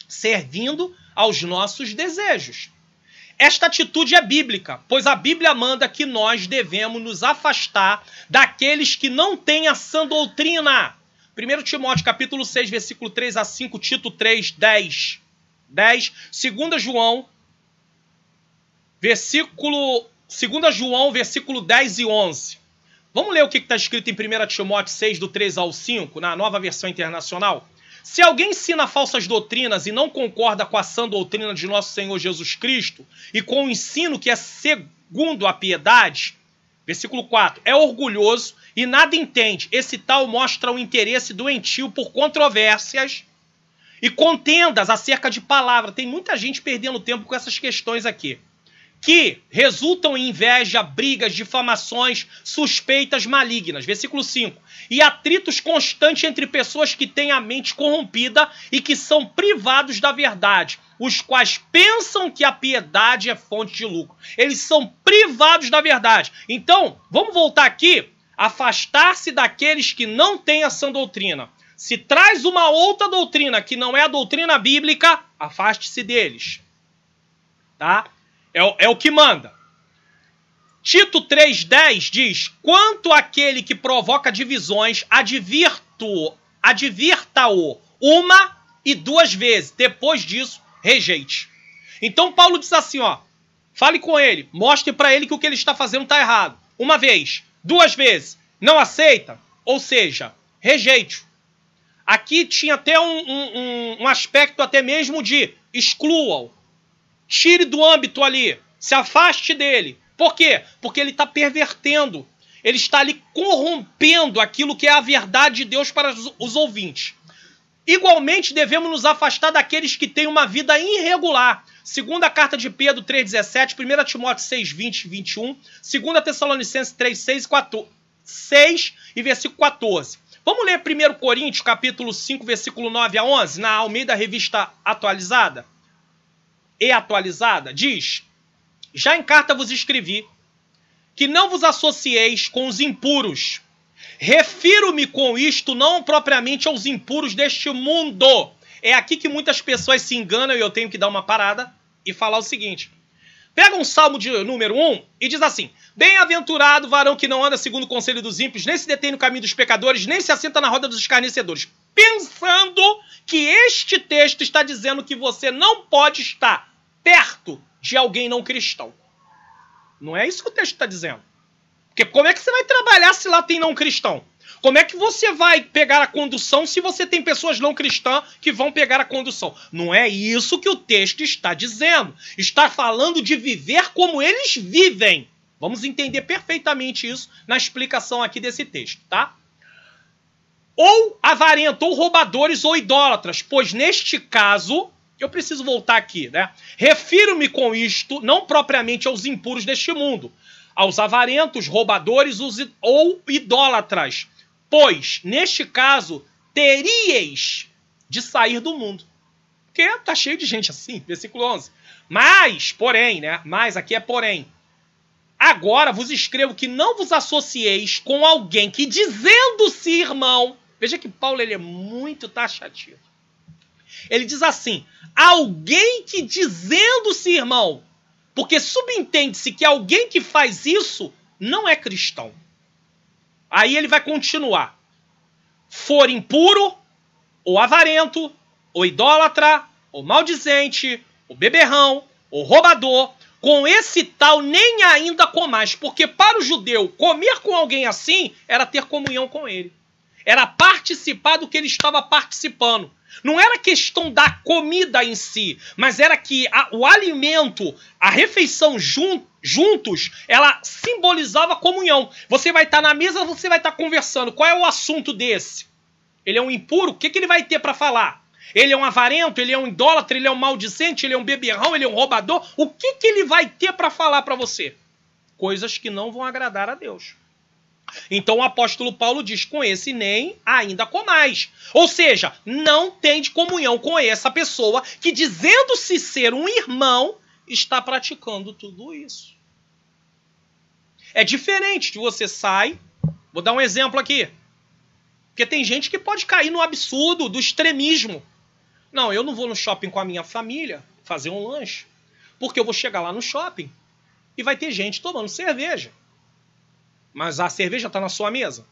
servindo aos nossos desejos. Esta atitude é bíblica, pois a Bíblia manda que nós devemos nos afastar daqueles que não têm a sã doutrina. 1 Timóteo capítulo 6, versículo 3 a 5, Tito 3, 10. 2 João, versículo 10 e 11. Vamos ler o que está escrito em 1 Timóteo 6, do 3 ao 5, na Nova Versão Internacional? Se alguém ensina falsas doutrinas e não concorda com a sã doutrina de nosso Senhor Jesus Cristo e com o ensino que é segundo a piedade, versículo 4, é orgulhoso e nada entende. Esse tal mostra o interesse doentio por controvérsias e contendas acerca de palavra. Tem muita gente perdendo tempo com essas questões aqui, que resultam em inveja, brigas, difamações, suspeitas malignas. Versículo 5. E atritos constantes entre pessoas que têm a mente corrompida e que são privados da verdade, os quais pensam que a piedade é fonte de lucro. Eles são privados da verdade. Então, vamos voltar aqui afastar-se daqueles que não têm essa doutrina. Se traz uma outra doutrina que não é a doutrina bíblica, afaste-se deles. Tá? É o que manda. Tito 3,10 diz: quanto àquele que provoca divisões, advirta-o uma e duas vezes. Depois disso, rejeite. Então Paulo diz assim, ó, fale com ele, mostre para ele que o que ele está fazendo está errado. Uma vez, duas vezes, não aceita? Ou seja, rejeite-o. Aqui tinha até um aspecto até mesmo de exclua-o. Tire do âmbito ali, se afaste dele. Por quê? Porque ele está pervertendo. Ele está ali corrompendo aquilo que é a verdade de Deus para os ouvintes. Igualmente, devemos nos afastar daqueles que têm uma vida irregular. Segunda carta de Pedro 3,17, 1 Timóteo 6,20 e 21, 2 Tessalonicenses 3,6 e versículo 14. Vamos ler 1 Coríntios, capítulo 5, versículo 9 a 11, na Almeida Revista Atualizada. E atualizada, diz: já em carta vos escrevi que não vos associeis com os impuros. Refiro-me com isto não propriamente aos impuros deste mundo. É aqui que muitas pessoas se enganam e eu tenho que dar uma parada e falar o seguinte. Pega um salmo de número 1 e diz assim: bem-aventurado o varão que não anda segundo o conselho dos ímpios, nem se detém no caminho dos pecadores, nem se assenta na roda dos escarnecedores. Pensando que este texto está dizendo que você não pode estar perto de alguém não cristão. Não é isso que o texto está dizendo. Porque como é que você vai trabalhar se lá tem não cristão? Como é que você vai pegar a condução se você tem pessoas não cristãs que vão pegar a condução? Não é isso que o texto está dizendo. Está falando de viver como eles vivem. Vamos entender perfeitamente isso na explicação aqui desse texto, tá? Ou avarento, ou roubadores, ou idólatras, pois neste caso... eu preciso voltar aqui, né? Refiro-me com isto, não propriamente aos impuros deste mundo, aos avarentos, roubadores ou idólatras, pois, neste caso, teríeis de sair do mundo. Porque tá cheio de gente assim, versículo 11. Mas, porém, né? Mas aqui é porém. Agora vos escrevo que não vos associeis com alguém que, dizendo-se irmão... Veja que Paulo ele é muito taxativo. Ele diz assim, alguém que dizendo-se irmão, porque subentende-se que alguém que faz isso não é cristão. Aí ele vai continuar. For impuro, ou avarento, ou idólatra, ou maldizente, ou beberrão, ou roubador, com esse tal nem ainda comais, porque para o judeu comer com alguém assim era ter comunhão com ele. Era participar do que ele estava participando. Não era questão da comida em si, mas era que o alimento, a refeição juntos, ela simbolizava comunhão. Você vai estar na mesa, você vai estar conversando. Qual é o assunto desse? Ele é um impuro? O que ele vai ter para falar? Ele é um avarento? Ele é um idólatra? Ele é um maldicente? Ele é um beberrão? Ele é um roubador? O que ele vai ter para falar para você? Coisas que não vão agradar a Deus. Então o apóstolo Paulo diz, com esse nem ainda comais. Ou seja, não tem de comunhão com essa pessoa que, dizendo-se ser um irmão, está praticando tudo isso. É diferente de você sai... Vou dar um exemplo aqui. Porque tem gente que pode cair no absurdo do extremismo. Não, eu não vou no shopping com a minha família fazer um lanche, porque eu vou chegar lá no shopping e vai ter gente tomando cerveja. Mas a cerveja está na sua mesa?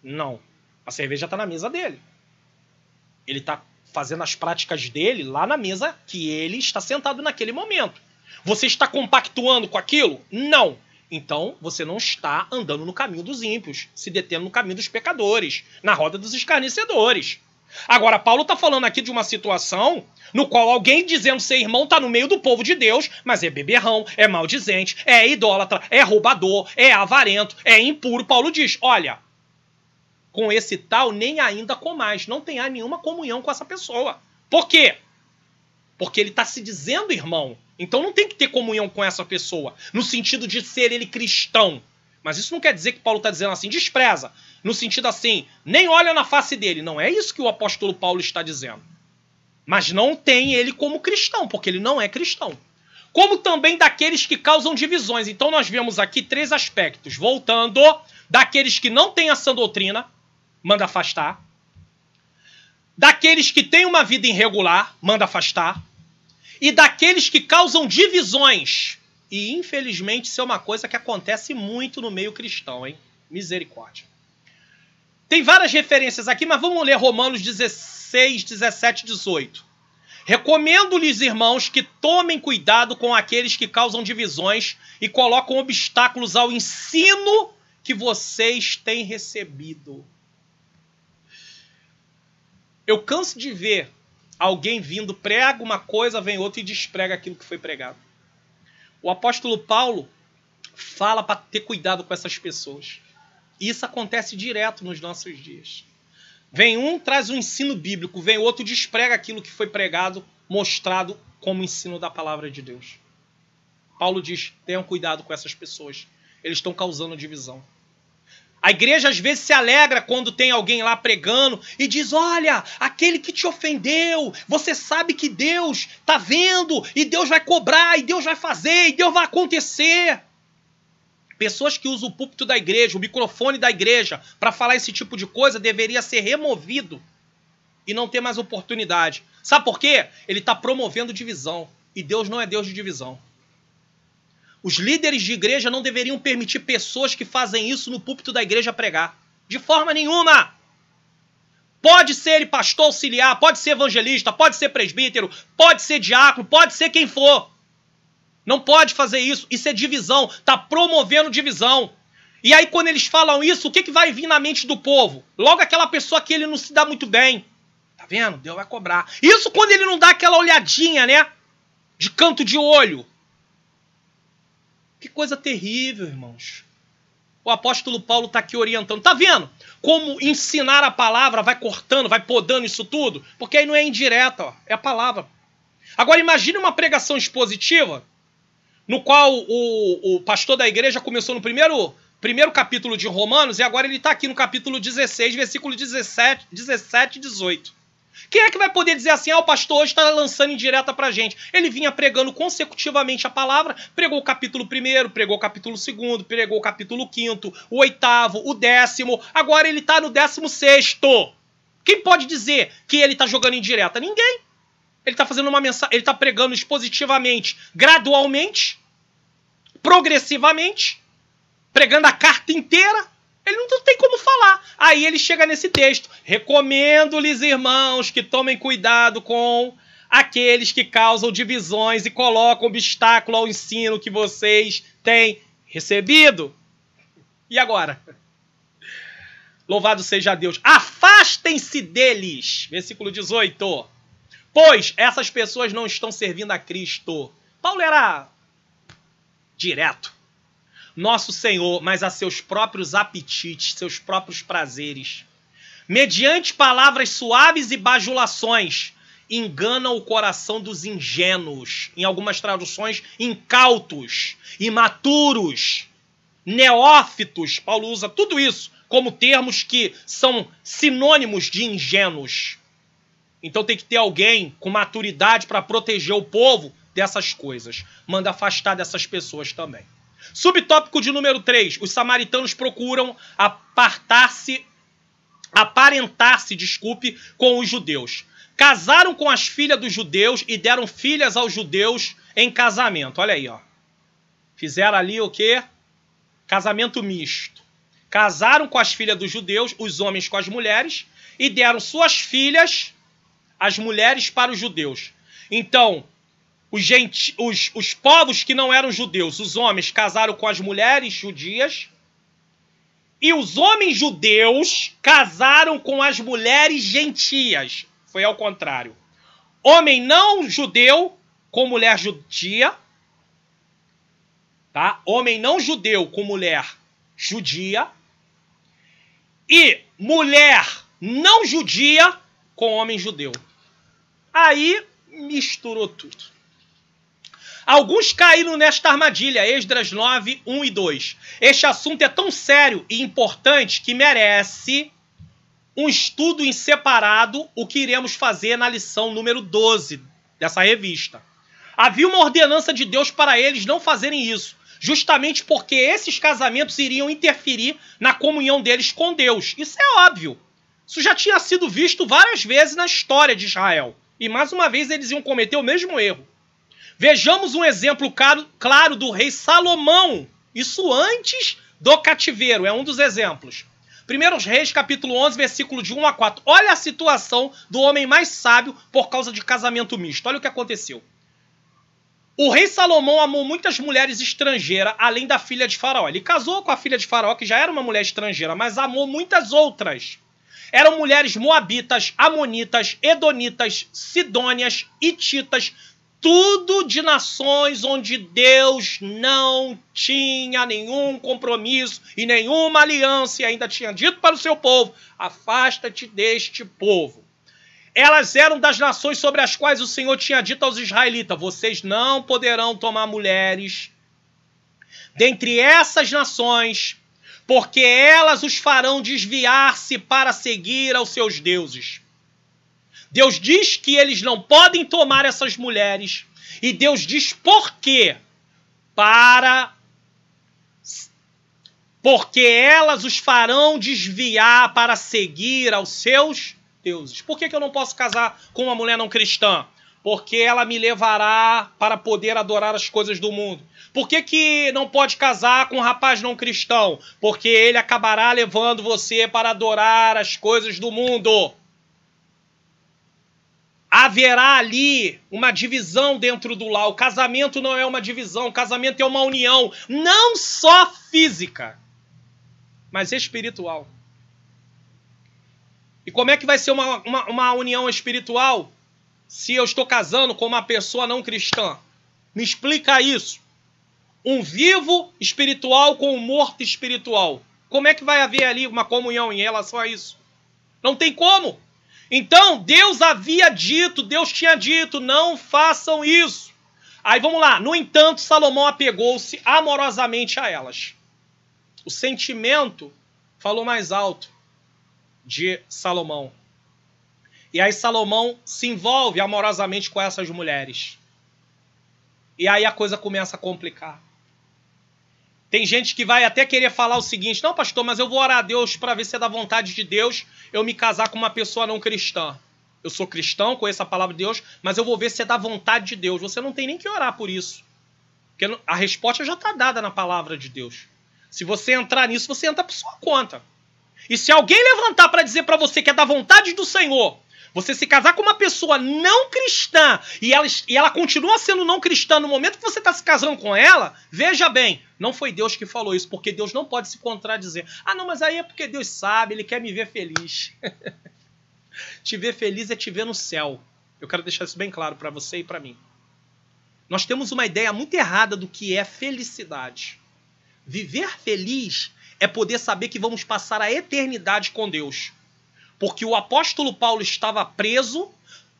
Não. A cerveja está na mesa dele. Ele está fazendo as práticas dele lá na mesa que ele está sentado naquele momento. Você está compactuando com aquilo? Não. Então, você não está andando no caminho dos ímpios, se detendo no caminho dos pecadores, na roda dos escarnecedores. Agora, Paulo está falando aqui de uma situação no qual alguém dizendo ser irmão está no meio do povo de Deus, mas é beberrão, é maldizente, é idólatra, é roubador, é avarento, é impuro. Paulo diz, olha, com esse tal nem ainda comais, não tenha nenhuma comunhão com essa pessoa. Por quê? Porque ele está se dizendo irmão. Então não tem que ter comunhão com essa pessoa, no sentido de ser ele cristão. Mas isso não quer dizer que Paulo está dizendo assim, despreza. No sentido assim, nem olha na face dele. Não é isso que o apóstolo Paulo está dizendo. Mas não tem ele como cristão, porque ele não é cristão. como também daqueles que causam divisões. Então nós vemos aqui 3 aspectos. Voltando, daqueles que não têm a sã doutrina, manda afastar. Daqueles que têm uma vida irregular, manda afastar. E daqueles que causam divisões. E infelizmente isso é uma coisa que acontece muito no meio cristão, hein? Misericórdia. Tem várias referências aqui, mas vamos ler Romanos 16, 17 e 18. Recomendo-lhes, irmãos, que tomem cuidado com aqueles que causam divisões e colocam obstáculos ao ensino que vocês têm recebido. Eu canso de ver alguém vindo, prega uma coisa, vem outra e desprega aquilo que foi pregado. O apóstolo Paulo fala para ter cuidado com essas pessoas. Isso acontece direto nos nossos dias. Vem um, traz um ensino bíblico, vem outro, desprega aquilo que foi pregado, mostrado como ensino da palavra de Deus. Paulo diz, tenham cuidado com essas pessoas. Eles estão causando divisão. A igreja às vezes se alegra quando tem alguém lá pregando e diz, olha, aquele que te ofendeu, você sabe que Deus está vendo e Deus vai cobrar e Deus vai fazer e Deus vai acontecer. Pessoas que usam o púlpito da igreja, o microfone da igreja para falar esse tipo de coisa deveria ser removido e não ter mais oportunidade. Sabe por quê? Ele está promovendo divisão e Deus não é Deus de divisão. Os líderes de igreja não deveriam permitir pessoas que fazem isso no púlpito da igreja pregar. De forma nenhuma. Pode ser ele pastor auxiliar, pode ser evangelista, pode ser presbítero, pode ser diácono, pode ser quem for. Não pode fazer isso. Isso é divisão. Está promovendo divisão. E aí quando eles falam isso, o que vai vir na mente do povo? Logo aquela pessoa que ele não se dá muito bem. Tá vendo? Deus vai cobrar. Isso quando ele não dá aquela olhadinha, né? De canto de olho. Que coisa terrível, irmãos. O apóstolo Paulo está aqui orientando. Tá vendo como ensinar a palavra vai cortando, vai podando isso tudo? Porque aí não é indireta, ó, é a palavra. Agora imagine uma pregação expositiva, no qual o pastor da igreja começou no primeiro capítulo de Romanos e agora ele está aqui no capítulo 16, versículo 17 e 18. Quem é que vai poder dizer assim, o pastor hoje está lançando indireta pra gente? Ele vinha pregando consecutivamente a palavra, pregou o capítulo 1º, pregou o capítulo 2º, pregou o capítulo 5º, o 8º, o 10º, agora ele está no 16º. Quem pode dizer que ele está jogando indireta? Ninguém. Ele está fazendo uma mensagem, ele está pregando expositivamente, gradualmente, progressivamente, pregando a carta inteira. Ele não tem como falar. Aí ele chega nesse texto. Recomendo-lhes, irmãos, que tomem cuidado com aqueles que causam divisões e colocam obstáculo ao ensino que vocês têm recebido. E agora? Louvado seja Deus. Afastem-se deles. Versículo 18. Pois essas pessoas não estão servindo a Cristo. Paulo era direto. Nosso Senhor, mas a seus próprios apetites, seus próprios prazeres. Mediante palavras suaves e bajulações, enganam o coração dos ingênuos. Em algumas traduções, incautos, imaturos, neófitos. Paulo usa tudo isso como termos que são sinônimos de ingênuos. Então tem que ter alguém com maturidade para proteger o povo dessas coisas. Manda afastar dessas pessoas também. Subtópico de número 3. Os samaritanos procuram aparentar-se, com os judeus. Casaram com as filhas dos judeus e deram filhas aos judeus em casamento. Olha aí, ó. Fizeram ali o quê? Casamento misto. Casaram com as filhas dos judeus, os homens com as mulheres, e deram suas filhas, as mulheres, para os judeus. Então, os povos que não eram judeus, os homens casaram com as mulheres judias, e os homens judeus casaram com as mulheres gentias. Foi ao contrário. Homem não judeu com mulher judia, tá? Homem não judeu com mulher judia, e mulher não judia com homem judeu. Aí misturou tudo. Alguns caíram nesta armadilha, Esdras 9, 1 e 2. Este assunto é tão sério e importante que merece um estudo em separado, o que iremos fazer na lição número 12 dessa revista. Havia uma ordenança de Deus para eles não fazerem isso, justamente porque esses casamentos iriam interferir na comunhão deles com Deus. Isso é óbvio. Isso já tinha sido visto várias vezes na história de Israel. E mais uma vez eles iam cometer o mesmo erro. Vejamos um exemplo claro do rei Salomão. Isso antes do cativeiro, é um dos exemplos. 1 Reis, capítulo 11, versículo de 1 a 4. Olha a situação do homem mais sábio por causa de casamento misto. Olha o que aconteceu. O rei Salomão amou muitas mulheres estrangeiras, além da filha de Faraó. Ele casou com a filha de Faraó, que já era uma mulher estrangeira, mas amou muitas outras. Eram mulheres moabitas, amonitas, edonitas, sidônias, hititas, tudo de nações onde Deus não tinha nenhum compromisso e nenhuma aliança e ainda tinha dito para o seu povo, afasta-te deste povo. Elas eram das nações sobre as quais o Senhor tinha dito aos israelitas, vocês não poderão tomar mulheres dentre essas nações, porque elas os farão desviar-se para seguir aos seus deuses. Deus diz que eles não podem tomar essas mulheres. E Deus diz por quê? Porque elas os farão desviar para seguir aos seus deuses. Por que eu não posso casar com uma mulher não cristã? Porque ela me levará para poder adorar as coisas do mundo. Por que não pode casar com um rapaz não cristão? Porque ele acabará levando você para adorar as coisas do mundo. Haverá ali uma divisão dentro do lar. O casamento não é uma divisão, o casamento é uma união, não só física, mas espiritual. E como é que vai ser uma união espiritual se eu estou casando com uma pessoa não cristã? Me explica isso. Um vivo espiritual com um morto espiritual. Como é que vai haver ali uma comunhão em relação a isso? Não tem como. Então, Deus havia dito, Deus tinha dito, não façam isso. Aí vamos lá. No entanto, Salomão apegou-se amorosamente a elas. O sentimento falou mais alto de Salomão. E aí Salomão se envolve amorosamente com essas mulheres. E aí a coisa começa a complicar. Tem gente que vai até querer falar o seguinte, não, pastor, mas eu vou orar a Deus para ver se é da vontade de Deus eu me casar com uma pessoa não cristã. Eu sou cristão, conheço a palavra de Deus, mas eu vou ver se é da vontade de Deus. Você não tem nem que orar por isso. Porque a resposta já está dada na palavra de Deus. Se você entrar nisso, você entra por sua conta. E se alguém levantar para dizer para você que é da vontade do Senhor, você se casar com uma pessoa não cristã e ela continua sendo não cristã no momento que você está se casando com ela, veja bem, não foi Deus que falou isso, porque Deus não pode se contradizer. Ah, não, mas aí é porque Deus sabe, Ele quer me ver feliz. Te ver feliz é te ver no céu. Eu quero deixar isso bem claro para você e para mim. Nós temos uma ideia muito errada do que é felicidade. Viver feliz é poder saber que vamos passar a eternidade com Deus. Porque o apóstolo Paulo estava preso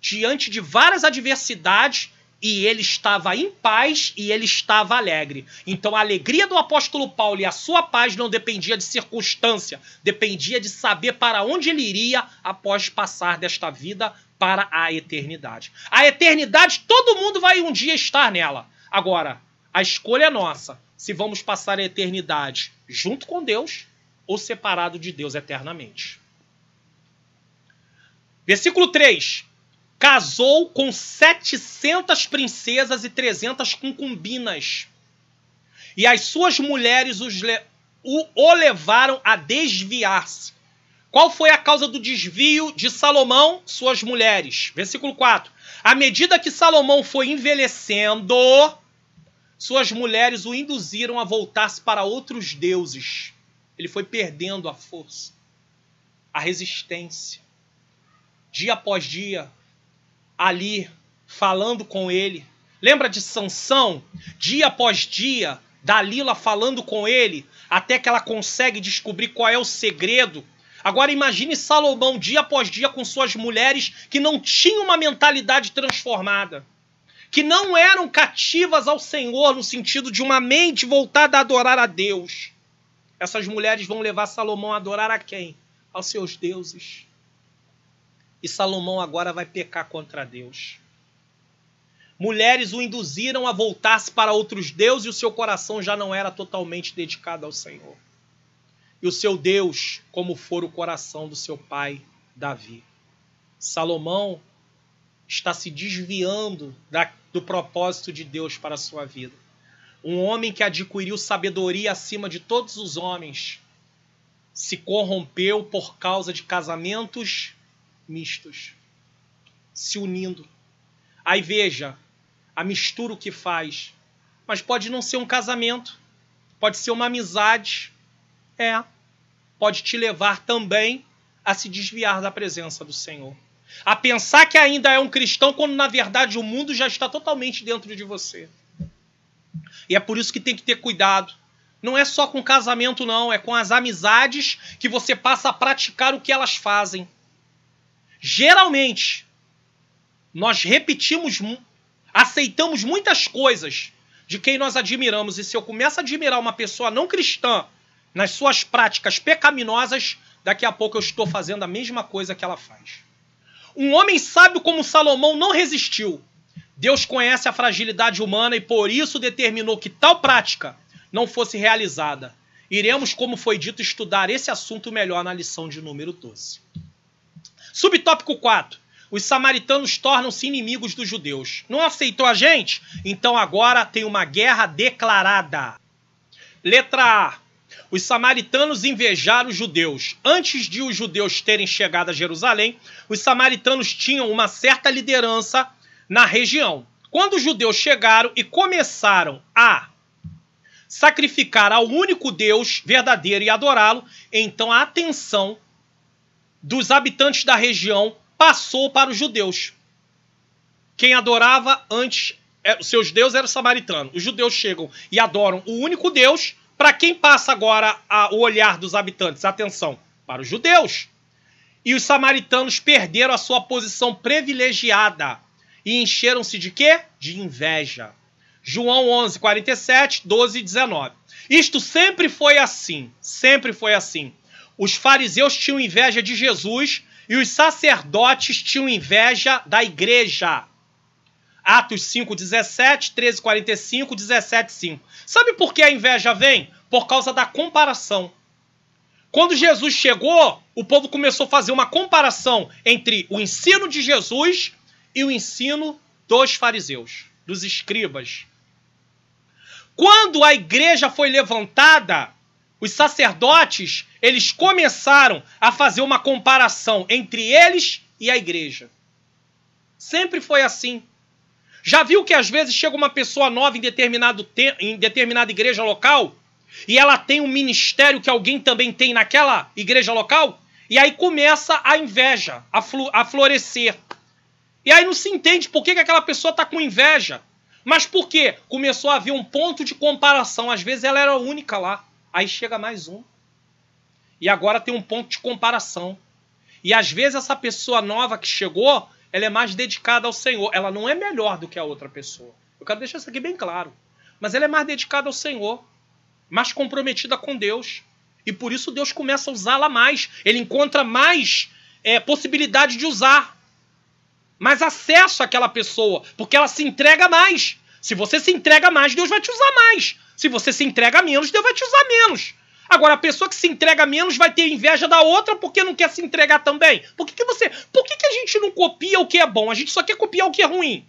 diante de várias adversidades e ele estava em paz e ele estava alegre. Então a alegria do apóstolo Paulo e a sua paz não dependia de circunstância, dependia de saber para onde ele iria após passar desta vida para a eternidade. A eternidade, todo mundo vai um dia estar nela. Agora, a escolha é nossa, se vamos passar a eternidade junto com Deus ou separado de Deus eternamente. Versículo 3. Casou com 700 princesas e 300 concubinas. E as suas mulheres o levaram a desviar-se. Qual foi a causa do desvio de Salomão? Suas mulheres. Versículo 4. À medida que Salomão foi envelhecendo, suas mulheres o induziram a voltar-se para outros deuses. Ele foi perdendo a força, a resistência. Dia após dia, ali, falando com ele. Lembra de Sansão? Dia após dia, Dalila falando com ele, até que ela consegue descobrir qual é o segredo. Agora imagine Salomão, dia após dia, com suas mulheres que não tinham uma mentalidade transformada, que não eram cativas ao Senhor, no sentido de uma mente voltada a adorar a Deus. Essas mulheres vão levar Salomão a adorar a quem? Aos seus deuses. E Salomão agora vai pecar contra Deus. Mulheres o induziram a voltar-se para outros deuses e o seu coração já não era totalmente dedicado ao Senhor. E o seu Deus, como for o coração do seu pai, Davi. Salomão está se desviando do propósito de Deus para a sua vida. Um homem que adquiriu sabedoria acima de todos os homens se corrompeu por causa de casamentos mistos, se unindo. Aí veja a mistura o que faz. Mas pode não ser um casamento, pode ser uma amizade. Pode te levar também a se desviar da presença do Senhor. A pensar que ainda é um cristão, quando na verdade o mundo já está totalmente dentro de você. E é por isso que tem que ter cuidado. Não é só com casamento, não. É com as amizades que você passa a praticar o que elas fazem. Geralmente, nós aceitamos muitas coisas de quem nós admiramos. E se eu começo a admirar uma pessoa não cristã nas suas práticas pecaminosas, daqui a pouco eu estou fazendo a mesma coisa que ela faz. Um homem sábio como Salomão não resistiu. Deus conhece a fragilidade humana e por isso determinou que tal prática não fosse realizada. Iremos, como foi dito, estudar esse assunto melhor na lição de número 12. Subtópico 4. Os samaritanos tornam-se inimigos dos judeus. Não aceitou a gente? Então agora tem uma guerra declarada. Letra A. Os samaritanos invejaram os judeus. Antes de os judeus terem chegado a Jerusalém, os samaritanos tinham uma certa liderança na região. Quando os judeus chegaram e começaram a sacrificar ao único Deus verdadeiro e adorá-lo, então a atenção dos habitantes da região passou para os judeus. Quem adorava antes, os seus deuses eram samaritanos. Os judeus chegam e adoram o único Deus. Para quem passa agora o olhar dos habitantes? Atenção, para os judeus. E os samaritanos perderam a sua posição privilegiada e encheram-se de quê? De inveja. João 11, 47, 12 e 19. Isto sempre foi assim, sempre foi assim. Os fariseus tinham inveja de Jesus e os sacerdotes tinham inveja da igreja. Atos 5, 17, 13, 45, 17, 5. Sabe por que a inveja vem? Por causa da comparação. Quando Jesus chegou, o povo começou a fazer uma comparação entre o ensino de Jesus e o ensino dos fariseus, dos escribas. Quando a igreja foi levantada, os sacerdotes, eles começaram a fazer uma comparação entre eles e a igreja. Sempre foi assim. Já viu que às vezes chega uma pessoa nova em determinada igreja local e ela tem um ministério que alguém também tem naquela igreja local? E aí começa a inveja a florescer. E aí não se entende por que aquela pessoa está com inveja. Mas por quê? Começou a haver um ponto de comparação. Às vezes ela era a única lá. Aí chega mais um. E agora tem um ponto de comparação. E às vezes essa pessoa nova que chegou, ela é mais dedicada ao Senhor. Ela não é melhor do que a outra pessoa. Eu quero deixar isso aqui bem claro. Mas ela é mais dedicada ao Senhor. Mais comprometida com Deus. E por isso Deus começa a usá-la mais. Ele encontra mais possibilidade de usar. Mais acesso àquela pessoa. Porque ela se entrega mais. Se você se entrega mais, Deus vai te usar mais. Se você se entrega menos, Deus vai te usar menos. Agora, a pessoa que se entrega menos vai ter inveja da outra porque não quer se entregar também. Por que a gente não copia o que é bom? A gente só quer copiar o que é ruim.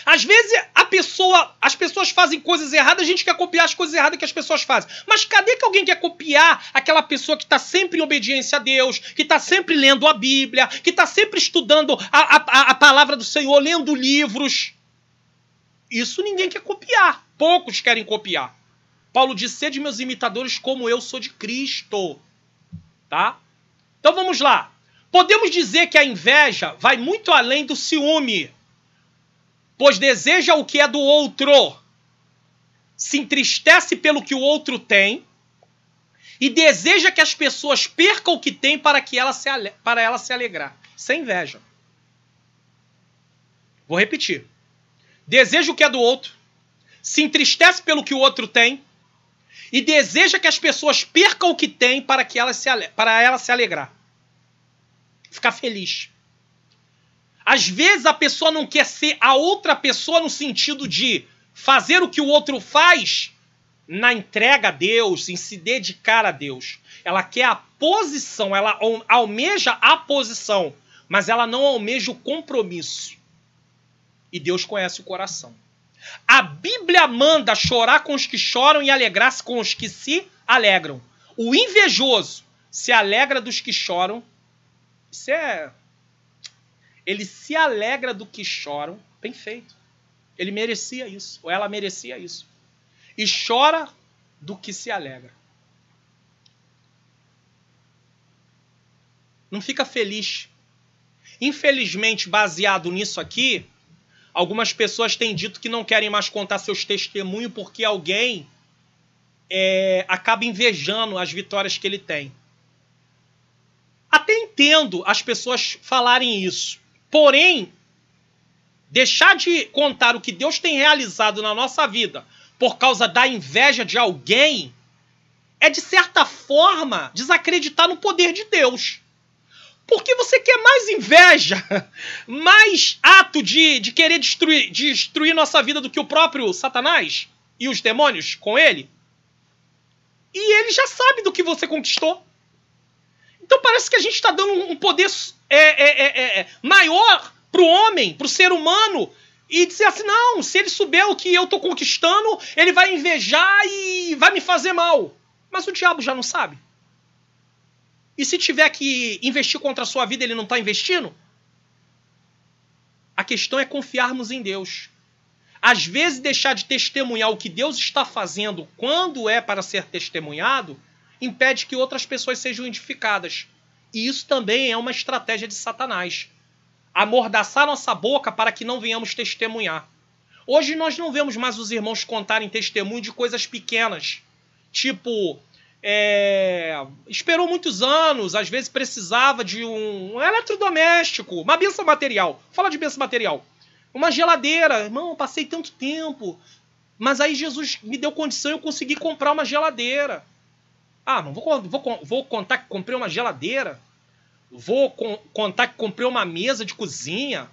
Às vezes as pessoas fazem coisas erradas, a gente quer copiar as coisas erradas que as pessoas fazem. Mas cadê que alguém quer copiar aquela pessoa que está sempre em obediência a Deus, que está sempre lendo a Bíblia, que está sempre estudando a palavra do Senhor, lendo livros? Isso ninguém quer copiar. Poucos querem copiar. Paulo diz, sede meus imitadores como eu sou de Cristo. Tá? Então vamos lá. Podemos dizer que a inveja vai muito além do ciúme, pois deseja o que é do outro, se entristece pelo que o outro tem e deseja que as pessoas percam o que tem para ela se alegrar. Isso é inveja. Vou repetir. Deseja o que é do outro, se entristece pelo que o outro tem e deseja que as pessoas percam o que tem para ela se alegrar. Ficar feliz. Às vezes a pessoa não quer ser a outra pessoa no sentido de fazer o que o outro faz na entrega a Deus, em se dedicar a Deus. Ela quer a posição, ela almeja a posição, mas ela não almeja o compromisso. E Deus conhece o coração. A Bíblia manda chorar com os que choram e alegrar-se com os que se alegram. O invejoso se alegra dos que choram. Ele se alegra do que choram. Bem feito. Ele merecia isso. Ou ela merecia isso. E chora do que se alegra. Não fica feliz. Infelizmente, baseado nisso aqui, algumas pessoas têm dito que não querem mais contar seus testemunhos porque alguém acaba invejando as vitórias que ele tem. Até entendo as pessoas falarem isso. Porém, deixar de contar o que Deus tem realizado na nossa vida por causa da inveja de alguém é, de certa forma, desacreditar no poder de Deus. Porque você quer mais inveja, mais ato de querer destruir nossa vida do que o próprio Satanás e os demônios com ele? E ele já sabe do que você conquistou. Então parece que a gente está dando um poder maior para o homem, para o ser humano, e dizer assim, não, se ele souber o que eu estou conquistando, ele vai invejar e vai me fazer mal. Mas o diabo já não sabe. E se tiver que investir contra a sua vida, ele não está investindo? A questão é confiarmos em Deus. Às vezes, deixar de testemunhar o que Deus está fazendo quando é para ser testemunhado, impede que outras pessoas sejam edificadas. E isso também é uma estratégia de Satanás. Amordaçar nossa boca para que não venhamos testemunhar. Hoje nós não vemos mais os irmãos contarem testemunho de coisas pequenas. Tipo, esperou muitos anos, às vezes precisava de um eletrodoméstico, uma bênção material. Fala de bênção material. Uma geladeira. Irmão, eu passei tanto tempo, mas aí Jesus me deu condição e eu consegui comprar uma geladeira. Ah, não vou contar que comprei uma geladeira? Vou contar que comprei uma mesa de cozinha?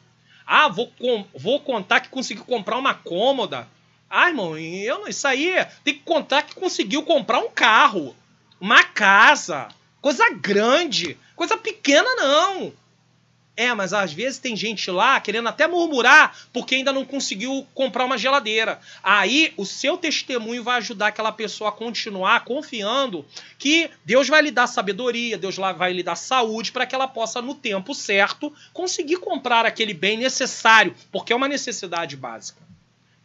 Ah, vou contar que consegui comprar uma cômoda? Ah, irmão, isso aí tem que contar que conseguiu comprar um carro, uma casa, coisa grande, coisa pequena não. Mas às vezes tem gente lá querendo até murmurar porque ainda não conseguiu comprar uma geladeira. Aí o seu testemunho vai ajudar aquela pessoa a continuar confiando que Deus vai lhe dar sabedoria, Deus vai lhe dar saúde para que ela possa, no tempo certo, conseguir comprar aquele bem necessário, porque é uma necessidade básica.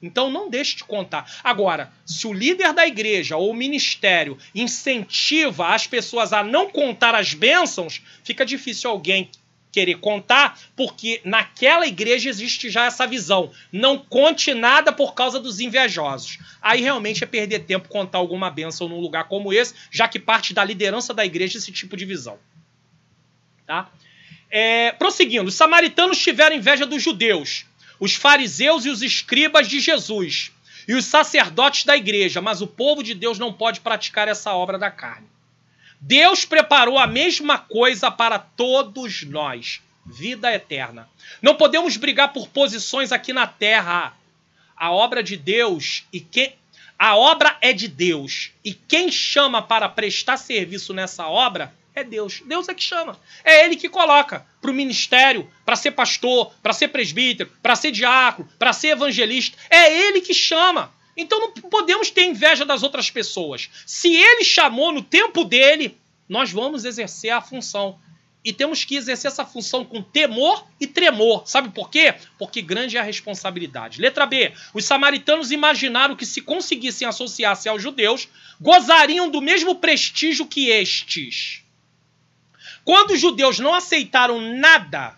Então não deixe de contar. Agora, se o líder da igreja ou o ministério incentiva as pessoas a não contar as bênçãos, fica difícil alguém querer contar, porque naquela igreja existe já essa visão. Não conte nada por causa dos invejosos. Aí realmente é perder tempo contar alguma bênção num lugar como esse, já que parte da liderança da igreja esse tipo de visão. Tá? Prosseguindo, os samaritanos tiveram inveja dos judeus, os fariseus e os escribas de Jesus, e os sacerdotes da igreja, mas o povo de Deus não pode praticar essa obra da carne. Deus preparou a mesma coisa para todos nós, vida eterna. Não podemos brigar por posições aqui na terra. A obra de Deus a obra é de Deus, e quem chama para prestar serviço nessa obra é Deus. Deus é que chama. É Ele que coloca para o ministério, para ser pastor, para ser presbítero, para ser diácono, para ser evangelista. É Ele que chama. Então não podemos ter inveja das outras pessoas. Se Ele chamou no tempo dele, nós vamos exercer a função. E temos que exercer essa função com temor e tremor. Sabe por quê? Porque grande é a responsabilidade. Letra B. Os samaritanos imaginaram que se conseguissem associar-se aos judeus, gozariam do mesmo prestígio que estes. Quando os judeus não aceitaram nada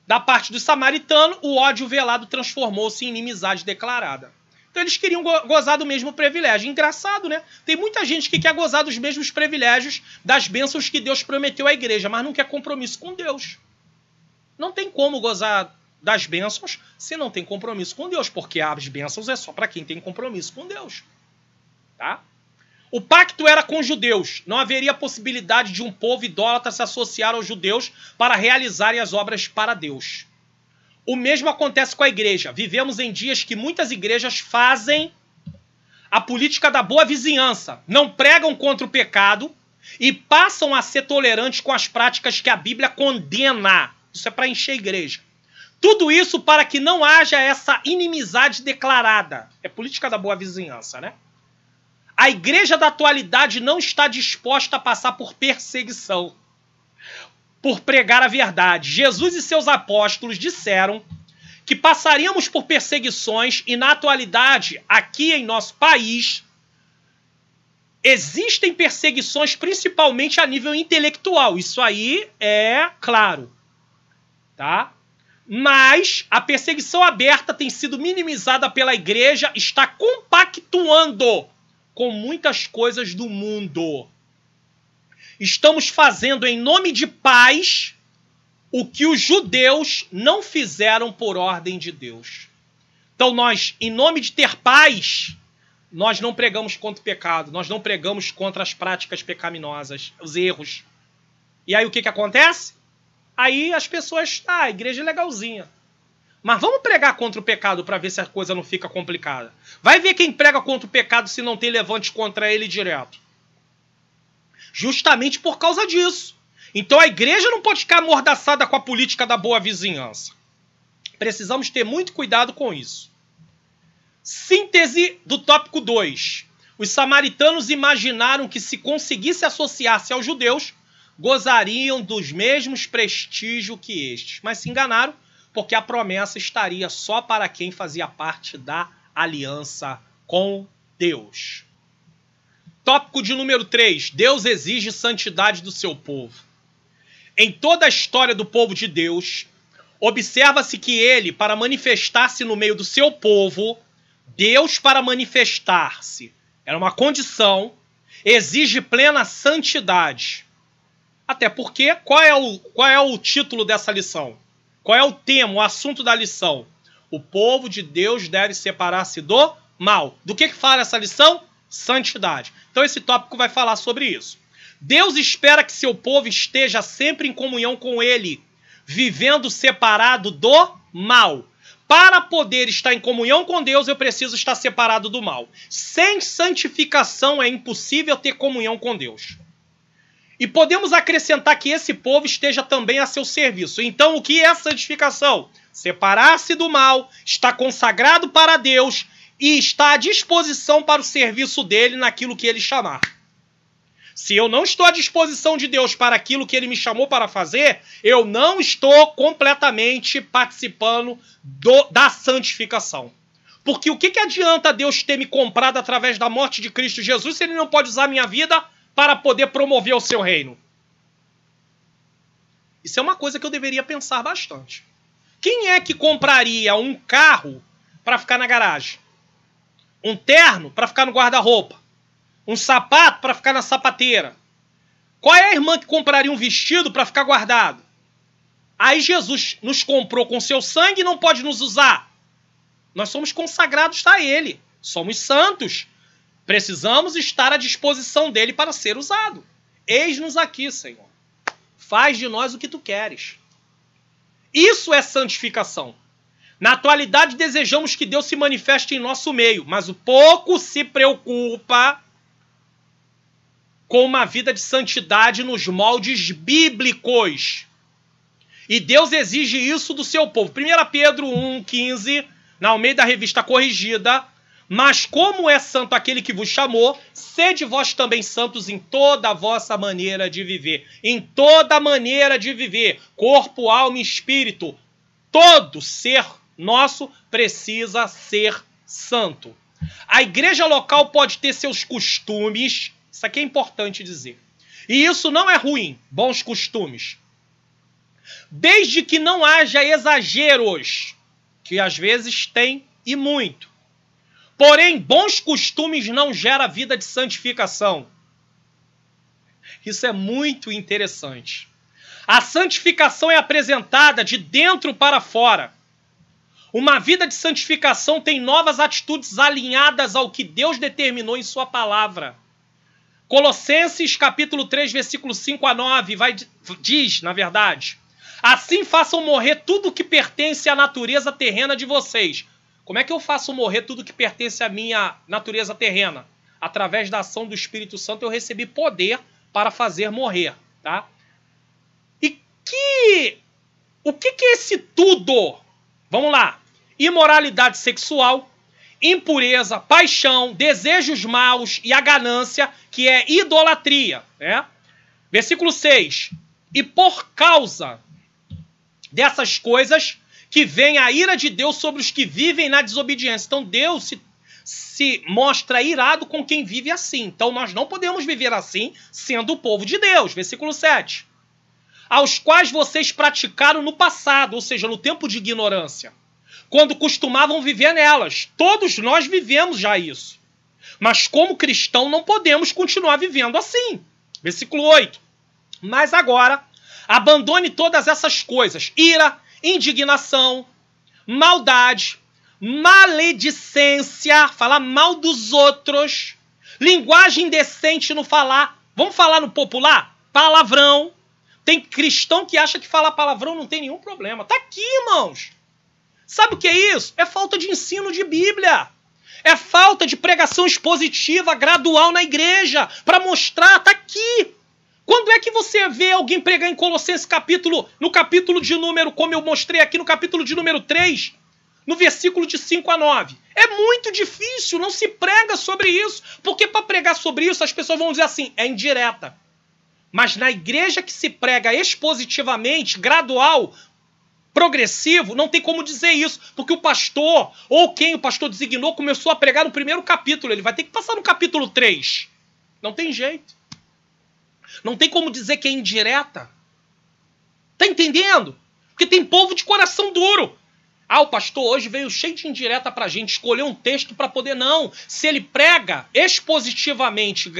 da parte do samaritano, o ódio velado transformou-se em inimizade declarada. Então eles queriam gozar do mesmo privilégio. Engraçado, né? Tem muita gente que quer gozar dos mesmos privilégios das bênçãos que Deus prometeu à igreja, mas não quer compromisso com Deus. Não tem como gozar das bênçãos se não tem compromisso com Deus, porque as bênçãos é só para quem tem compromisso com Deus. Tá? O pacto era com os judeus. Não haveria possibilidade de um povo idólatra se associar aos judeus para realizarem as obras para Deus. O mesmo acontece com a igreja. Vivemos em dias que muitas igrejas fazem a política da boa vizinhança. Não pregam contra o pecado e passam a ser tolerantes com as práticas que a Bíblia condena. Isso é para encher a igreja. Tudo isso para que não haja essa inimizade declarada. É política da boa vizinhança, né? A igreja da atualidade não está disposta a passar por perseguição, por pregar a verdade. Jesus e seus apóstolos disseram que passaríamos por perseguições e, na atualidade, aqui em nosso país, existem perseguições principalmente a nível intelectual. Isso aí é claro, tá? Mas a perseguição aberta tem sido minimizada pela igreja, está compactuando com muitas coisas do mundo. Estamos fazendo em nome de paz o que os judeus não fizeram por ordem de Deus. Então nós, em nome de ter paz, nós não pregamos contra o pecado, nós não pregamos contra as práticas pecaminosas, os erros. E aí o que acontece? Aí as pessoas, a igreja é legalzinha. Mas vamos pregar contra o pecado para ver se a coisa não fica complicada. Vai ver quem prega contra o pecado se não tem levante contra ele direto. Justamente por causa disso. Então a igreja não pode ficar amordaçada com a política da boa vizinhança. Precisamos ter muito cuidado com isso. Síntese do tópico 2. Os samaritanos imaginaram que se conseguisse associar-se aos judeus, gozariam dos mesmos prestígios que estes. Mas se enganaram, porque a promessa estaria só para quem fazia parte da aliança com Deus. Tópico de número 3. Deus exige santidade do seu povo. Em toda a história do povo de Deus, observa-se que ele, para manifestar-se no meio do seu povo, Deus, para manifestar-se, era uma condição, exige plena santidade. Até porque, qual é o título dessa lição? Qual é o tema, o assunto da lição? O povo de Deus deve separar-se do mal. Do que fala essa lição? Santidade. Então esse tópico vai falar sobre isso. Deus espera que seu povo esteja sempre em comunhão com ele, vivendo separado do mal. Para poder estar em comunhão com Deus, eu preciso estar separado do mal. Sem santificação é impossível ter comunhão com Deus. E podemos acrescentar que esse povo esteja também a seu serviço. Então, o que é santificação? Separar-se do mal, estar consagrado para Deus e estar à disposição para o serviço dele naquilo que ele chamar. Se eu não estou à disposição de Deus para aquilo que ele me chamou para fazer, eu não estou completamente participando da santificação. Porque o que adianta Deus ter me comprado através da morte de Cristo Jesus se ele não pode usar a minha vida para poder promover o seu reino? Isso é uma coisa que eu deveria pensar bastante. Quem é que compraria um carro para ficar na garagem? Um terno para ficar no guarda-roupa? Um sapato para ficar na sapateira? Qual é a irmã que compraria um vestido para ficar guardado? Aí Jesus nos comprou com seu sangue e não pode nos usar. Nós somos consagrados a ele. Somos santos. Precisamos estar à disposição dele para ser usado. Eis-nos aqui, Senhor. Faz de nós o que tu queres. Isso é santificação. Na atualidade, desejamos que Deus se manifeste em nosso meio, mas o pouco se preocupa com uma vida de santidade nos moldes bíblicos. E Deus exige isso do seu povo. 1 Pedro 1,15, na Almeida Revista Corrigida: mas como é santo aquele que vos chamou, sede vós também santos em toda a vossa maneira de viver. Em toda maneira de viver, corpo, alma e espírito. Todo ser nosso precisa ser santo. A igreja local pode ter seus costumes, isso aqui é importante dizer. E isso não é ruim, bons costumes. Desde que não haja exageros, que às vezes tem e muito. Porém, bons costumes não geram vida de santificação. Isso é muito interessante. A santificação é apresentada de dentro para fora. Uma vida de santificação tem novas atitudes alinhadas ao que Deus determinou em sua palavra. Colossenses capítulo 3, versículo 5 a 9, diz, na verdade, assim façam morrer tudo que pertence à natureza terrena de vocês. Como é que eu faço morrer tudo que pertence à minha natureza terrena? Através da ação do Espírito Santo eu recebi poder para fazer morrer, tá? E o que é esse tudo? Vamos lá. Imoralidade sexual, impureza, paixão, desejos maus e a ganância, que é idolatria, né? Versículo 6. E por causa dessas coisas que vem a ira de Deus sobre os que vivem na desobediência. Então Deus se mostra irado com quem vive assim. Então nós não podemos viver assim sendo o povo de Deus. Versículo 7. Aos quais vocês praticaram no passado, ou seja, no tempo de ignorância, quando costumavam viver nelas. Todos nós vivemos já isso. Mas como cristão não podemos continuar vivendo assim. Versículo 8. Mas agora, abandone todas essas coisas. Ira, indignação, maldade, maledicência, falar mal dos outros, linguagem indecente no falar. Vamos falar no popular? Palavrão. Tem cristão que acha que falar palavrão não tem nenhum problema. Tá aqui, irmãos. Sabe o que é isso? É falta de ensino de Bíblia. É falta de pregação expositiva, gradual na igreja, para mostrar, tá aqui. Quando é que você vê alguém pregar em Colossenses no capítulo de número, como eu mostrei aqui, no capítulo de número 3, no versículo de 5 a 9? É muito difícil, não se prega sobre isso, porque para pregar sobre isso as pessoas vão dizer assim, é indireta. Mas na igreja que se prega expositivamente, gradual, progressivo, não tem como dizer isso, porque o pastor, ou quem o pastor designou, começou a pregar no primeiro capítulo, ele vai ter que passar no capítulo 3. Não tem jeito. Não tem como dizer que é indireta. Tá entendendo? Porque tem povo de coração duro. Ah, o pastor hoje veio cheio de indireta pra gente, escolher um texto para poder não. Se ele prega expositivamente,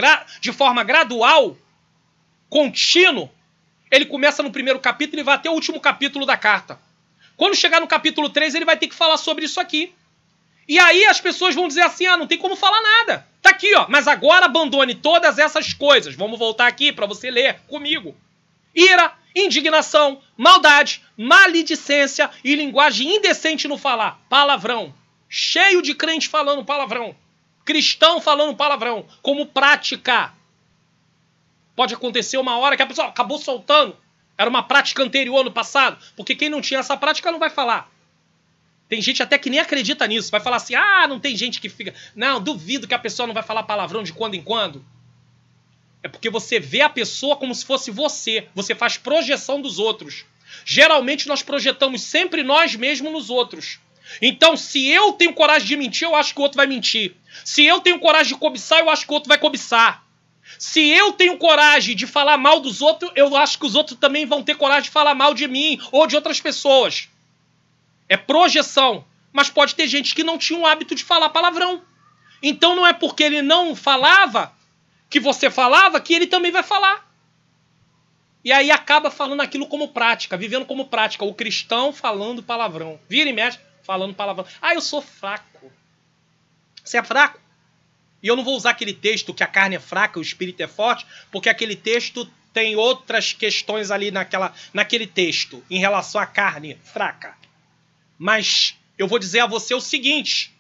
de forma gradual, contínuo, ele começa no primeiro capítulo e vai até o último capítulo da carta. Quando chegar no capítulo 3, ele vai ter que falar sobre isso aqui. E aí as pessoas vão dizer assim, não tem como falar nada. Tá aqui, ó. Mas agora abandone todas essas coisas. Vamos voltar aqui para você ler comigo. Ira, indignação, maldade, maledicência e linguagem indecente no falar. Palavrão. Cheio de crente falando palavrão. Cristão falando palavrão. Como prática. Pode acontecer uma hora que a pessoa acabou soltando. Era uma prática anterior no passado. Porque quem não tinha essa prática não vai falar. Tem gente até que nem acredita nisso. Vai falar assim, não tem gente que fica... Não, duvido que a pessoa não vai falar palavrão de quando em quando. É porque você vê a pessoa como se fosse você. Você faz projeção dos outros. Geralmente nós projetamos sempre nós mesmos nos outros. Então, se eu tenho coragem de mentir, eu acho que o outro vai mentir. Se eu tenho coragem de cobiçar, eu acho que o outro vai cobiçar. Se eu tenho coragem de falar mal dos outros, eu acho que os outros também vão ter coragem de falar mal de mim ou de outras pessoas. É projeção. Mas pode ter gente que não tinha o hábito de falar palavrão. Então não é porque ele não falava, que você falava, que ele também vai falar. E aí acaba falando aquilo como prática, vivendo como prática. O cristão falando palavrão. Vira e mexe falando palavrão. Eu sou fraco. Você é fraco? E eu não vou usar aquele texto que a carne é fraca, o espírito é forte, porque aquele texto tem outras questões ali naquele texto, em relação à carne fraca. Mas eu vou dizer a você o seguinte,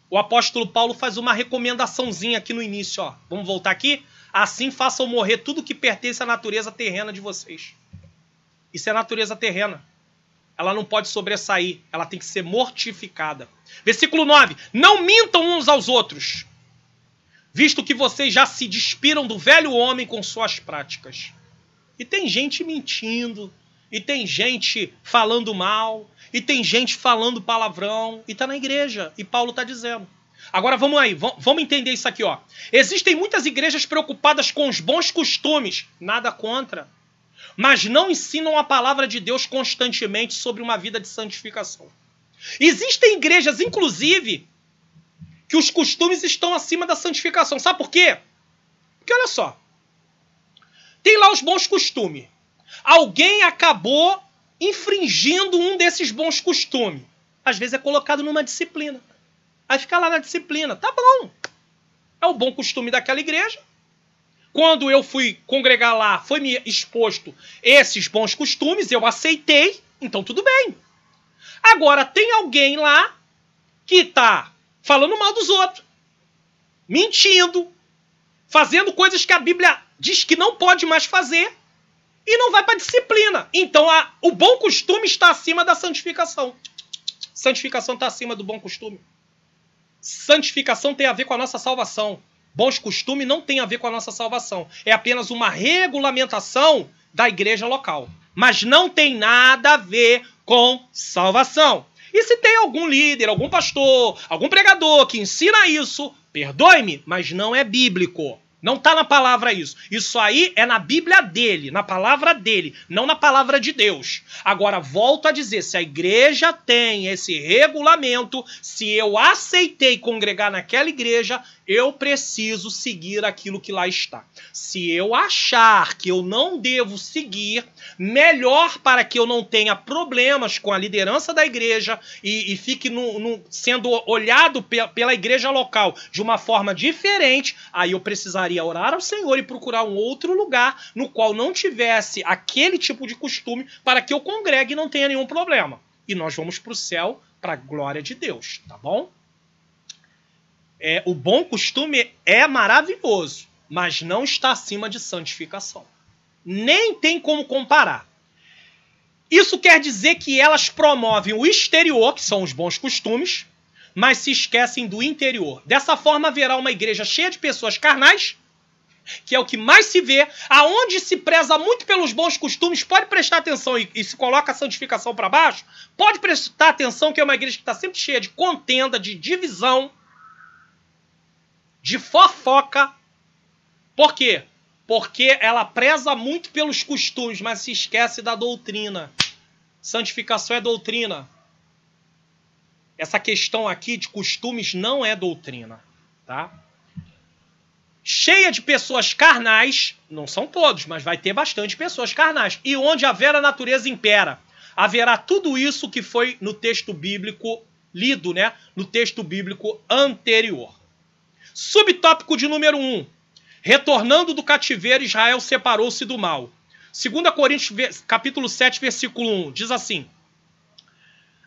o apóstolo Paulo faz uma recomendaçãozinha aqui no início, ó. Vamos voltar aqui? Assim façam morrer tudo que pertence à natureza terrena de vocês. Isso é natureza terrena. Ela não pode sobressair, ela tem que ser mortificada. Versículo 9. Não mintam uns aos outros, visto que vocês já se despiram do velho homem com suas práticas. E tem gente mentindo, e tem gente falando mal, e tem gente falando palavrão, e está na igreja, e Paulo está dizendo. Agora vamos aí, vamos entender isso aqui, ó. Existem muitas igrejas preocupadas com os bons costumes, nada contra, mas não ensinam a palavra de Deus constantemente sobre uma vida de santificação. Existem igrejas, inclusive, que os costumes estão acima da santificação. Sabe por quê? Porque olha só, tem lá os bons costumes. Alguém acabou infringindo um desses bons costumes. Às vezes é colocado numa disciplina. Aí fica lá na disciplina. Tá bom. É o bom costume daquela igreja. Quando eu fui congregar lá, foi me exposto esses bons costumes, eu aceitei, então tudo bem. Agora, tem alguém lá que está falando mal dos outros, mentindo, fazendo coisas que a Bíblia diz que não pode mais fazer e não vai para a disciplina. Então, o bom costume está acima da santificação. Santificação está acima do bom costume. Santificação tem a ver com a nossa salvação. Bons costumes não tem a ver com a nossa salvação. É apenas uma regulamentação da igreja local. Mas não tem nada a ver com salvação. E se tem algum líder, algum pastor, algum pregador que ensina isso, perdoe-me, mas não é bíblico. Não está na palavra isso. Isso aí é na Bíblia dele, na palavra dele, não na palavra de Deus. Agora, volto a dizer, se a igreja tem esse regulamento, se eu aceitei congregar naquela igreja, eu preciso seguir aquilo que lá está. Se eu achar que eu não devo seguir, melhor para que eu não tenha problemas com a liderança da igreja e fique sendo olhado pela igreja local de uma forma diferente, aí eu precisaria orar ao Senhor e procurar um outro lugar no qual não tivesse aquele tipo de costume para que eu congregue e não tenha nenhum problema. E nós vamos para o céu para a glória de Deus, tá bom? O bom costume é maravilhoso, mas não está acima de santificação. Nem tem como comparar. Isso quer dizer que elas promovem o exterior, que são os bons costumes, mas se esquecem do interior. Dessa forma haverá uma igreja cheia de pessoas carnais, que é o que mais se vê, aonde se preza muito pelos bons costumes, pode prestar atenção e se coloca a santificação para baixo, pode prestar atenção que é uma igreja que está sempre cheia de contenda, de divisão, de fofoca. Por quê? Porque ela preza muito pelos costumes, mas se esquece da doutrina. Santificação é doutrina. Essa questão aqui de costumes não é doutrina, tá? Cheia de pessoas carnais, não são todos, mas vai ter bastante pessoas carnais. E onde haver a natureza impera, haverá tudo isso que foi no texto bíblico lido, né? No texto bíblico anterior. Subtópico de número 1. Retornando do cativeiro, Israel separou-se do mal. 2 Coríntios, capítulo 7, versículo 1, diz assim: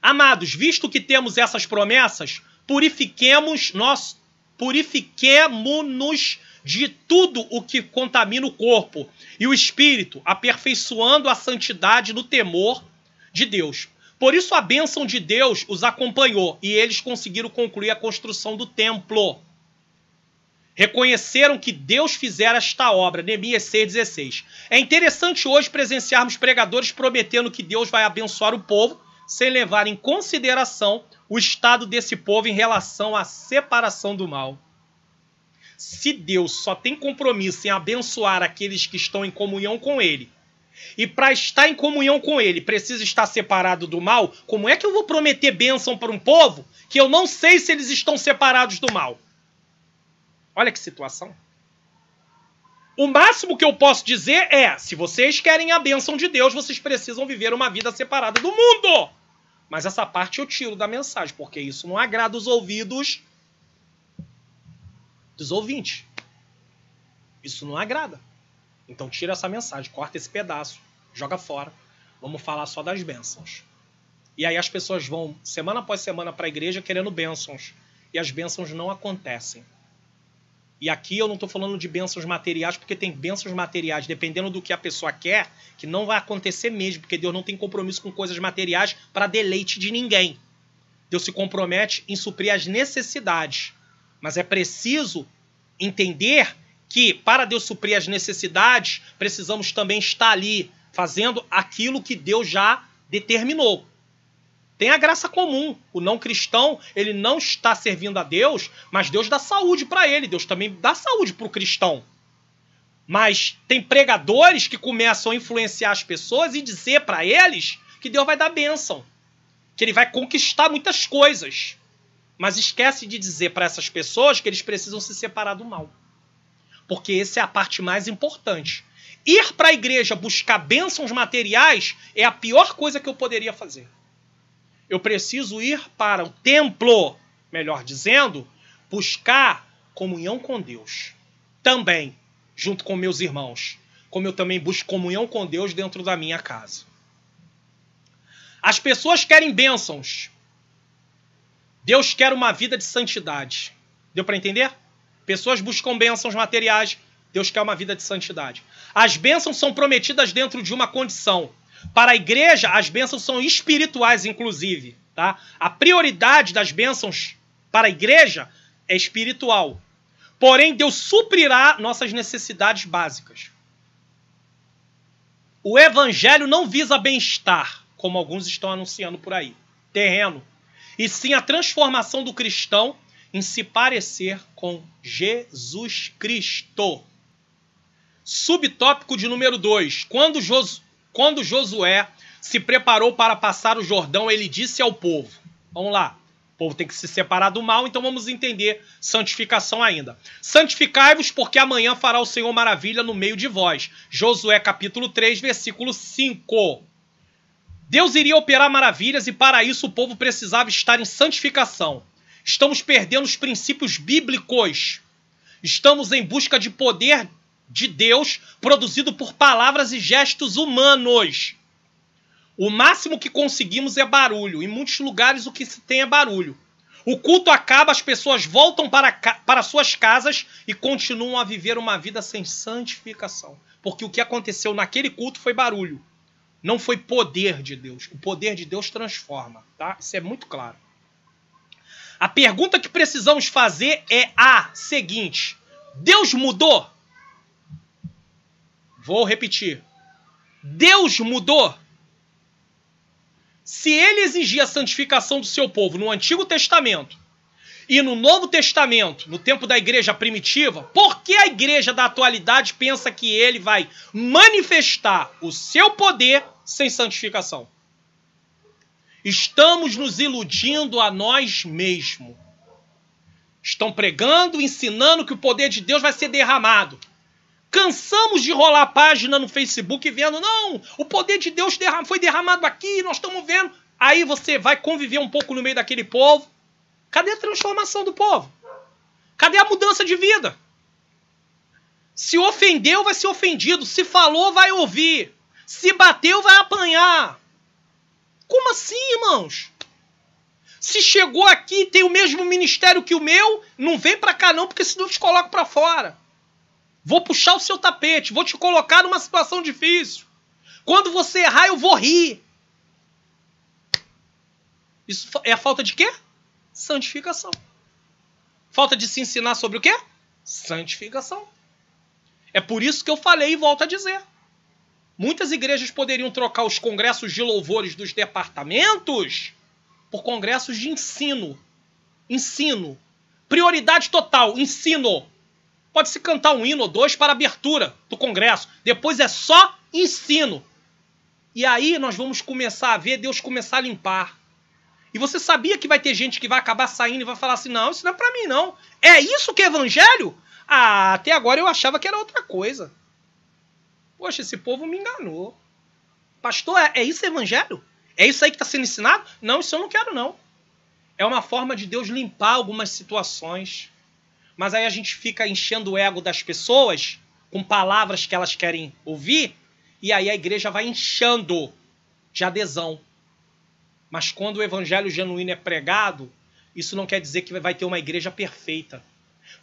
Amados, visto que temos essas promessas, purifiquemo-nos de tudo o que contamina o corpo e o espírito, aperfeiçoando a santidade no temor de Deus. Por isso a bênção de Deus os acompanhou e eles conseguiram concluir a construção do templo. Reconheceram que Deus fizera esta obra, Neemias 6,16. É interessante hoje presenciarmos pregadores prometendo que Deus vai abençoar o povo, sem levar em consideração o estado desse povo em relação à separação do mal. Se Deus só tem compromisso em abençoar aqueles que estão em comunhão com Ele, e para estar em comunhão com Ele precisa estar separado do mal, como é que eu vou prometer bênção para um povo que eu não sei se eles estão separados do mal? Olha que situação. O máximo que eu posso dizer é, se vocês querem a bênção de Deus, vocês precisam viver uma vida separada do mundo. Mas essa parte eu tiro da mensagem, porque isso não agrada os ouvidos dos ouvintes. Isso não agrada. Então tira essa mensagem, corta esse pedaço, joga fora. Vamos falar só das bênçãos. E aí as pessoas vão, semana após semana, para a igreja querendo bênçãos. E as bênçãos não acontecem. E aqui eu não estou falando de bênçãos materiais, porque tem bênçãos materiais, dependendo do que a pessoa quer, que não vai acontecer mesmo, porque Deus não tem compromisso com coisas materiais para deleite de ninguém. Deus se compromete em suprir as necessidades. Mas é preciso entender que, para Deus suprir as necessidades, precisamos também estar ali, fazendo aquilo que Deus já determinou. Tem a graça comum. O não cristão, ele não está servindo a Deus, mas Deus dá saúde para ele. Deus também dá saúde para o cristão. Mas tem pregadores que começam a influenciar as pessoas e dizer para eles que Deus vai dar bênção, que ele vai conquistar muitas coisas. Mas esquece de dizer para essas pessoas que eles precisam se separar do mal. Porque essa é a parte mais importante. Ir para a igreja buscar bênçãos materiais é a pior coisa que eu poderia fazer. Eu preciso ir para o templo, melhor dizendo, buscar comunhão com Deus. Também, junto com meus irmãos, como eu também busco comunhão com Deus dentro da minha casa. As pessoas querem bênçãos. Deus quer uma vida de santidade. Deu para entender? Pessoas buscam bênçãos materiais. Deus quer uma vida de santidade. As bênçãos são prometidas dentro de uma condição. Para a igreja, as bênçãos são espirituais, inclusive. Tá? A prioridade das bênçãos para a igreja é espiritual. Porém, Deus suprirá nossas necessidades básicas. O evangelho não visa bem-estar, como alguns estão anunciando por aí, terreno, e sim a transformação do cristão em se parecer com Jesus Cristo. Subtópico de número 2. Quando Josué se preparou para passar o Jordão, ele disse ao povo, vamos lá, o povo tem que se separar do mal, então vamos entender santificação ainda. Santificai-vos, porque amanhã fará o Senhor maravilha no meio de vós. Josué capítulo 3, versículo 5. Deus iria operar maravilhas e para isso o povo precisava estar em santificação. Estamos perdendo os princípios bíblicos. Estamos em busca de poder de Deus produzido por palavras e gestos humanos. O máximo que conseguimos é barulho. Em muitos lugares o que se tem é barulho. O culto acaba, as pessoas voltam para suas casas e continuam a viver uma vida sem santificação. Porque o que aconteceu naquele culto foi barulho. Não foi poder de Deus. O poder de Deus transforma. Tá? Isso é muito claro. A pergunta que precisamos fazer é a seguinte. Deus mudou? Vou repetir. Deus mudou? Se ele exigia a santificação do seu povo no Antigo Testamento e no Novo Testamento, no tempo da igreja primitiva, por que a igreja da atualidade pensa que ele vai manifestar o seu poder sem santificação? Estamos nos iludindo a nós mesmos. Estão pregando, ensinando que o poder de Deus vai ser derramado. Cansamos de rolar a página no Facebook vendo, não, o poder de Deus foi derramado aqui, nós estamos vendo. Aí você vai conviver um pouco no meio daquele povo. Cadê a transformação do povo? Cadê a mudança de vida? Se ofendeu, vai ser ofendido. Se falou, vai ouvir. Se bateu, vai apanhar. Como assim, irmãos? Se chegou aqui e tem o mesmo ministério que o meu, não vem pra cá não, porque senão eu te coloco pra fora. Vou puxar o seu tapete, vou te colocar numa situação difícil. Quando você errar, eu vou rir. Isso é a falta de quê? Santificação. Falta de se ensinar sobre o quê? Santificação. É por isso que eu falei e volto a dizer. Muitas igrejas poderiam trocar os congressos de louvores dos departamentos por congressos de ensino. Ensino. Prioridade total, ensino. Pode-se cantar um hino ou dois para a abertura do congresso. Depois é só ensino. E aí nós vamos começar a ver Deus começar a limpar. E você sabia que vai ter gente que vai acabar saindo e vai falar assim, não, isso não é para mim não. É isso que é evangelho? Ah, até agora eu achava que era outra coisa. Poxa, esse povo me enganou. Pastor, é isso evangelho? É isso aí que está sendo ensinado? Não, isso eu não quero não. É uma forma de Deus limpar algumas situações. Mas aí a gente fica enchendo o ego das pessoas com palavras que elas querem ouvir, e aí a igreja vai inchando de adesão. Mas quando o evangelho genuíno é pregado, isso não quer dizer que vai ter uma igreja perfeita,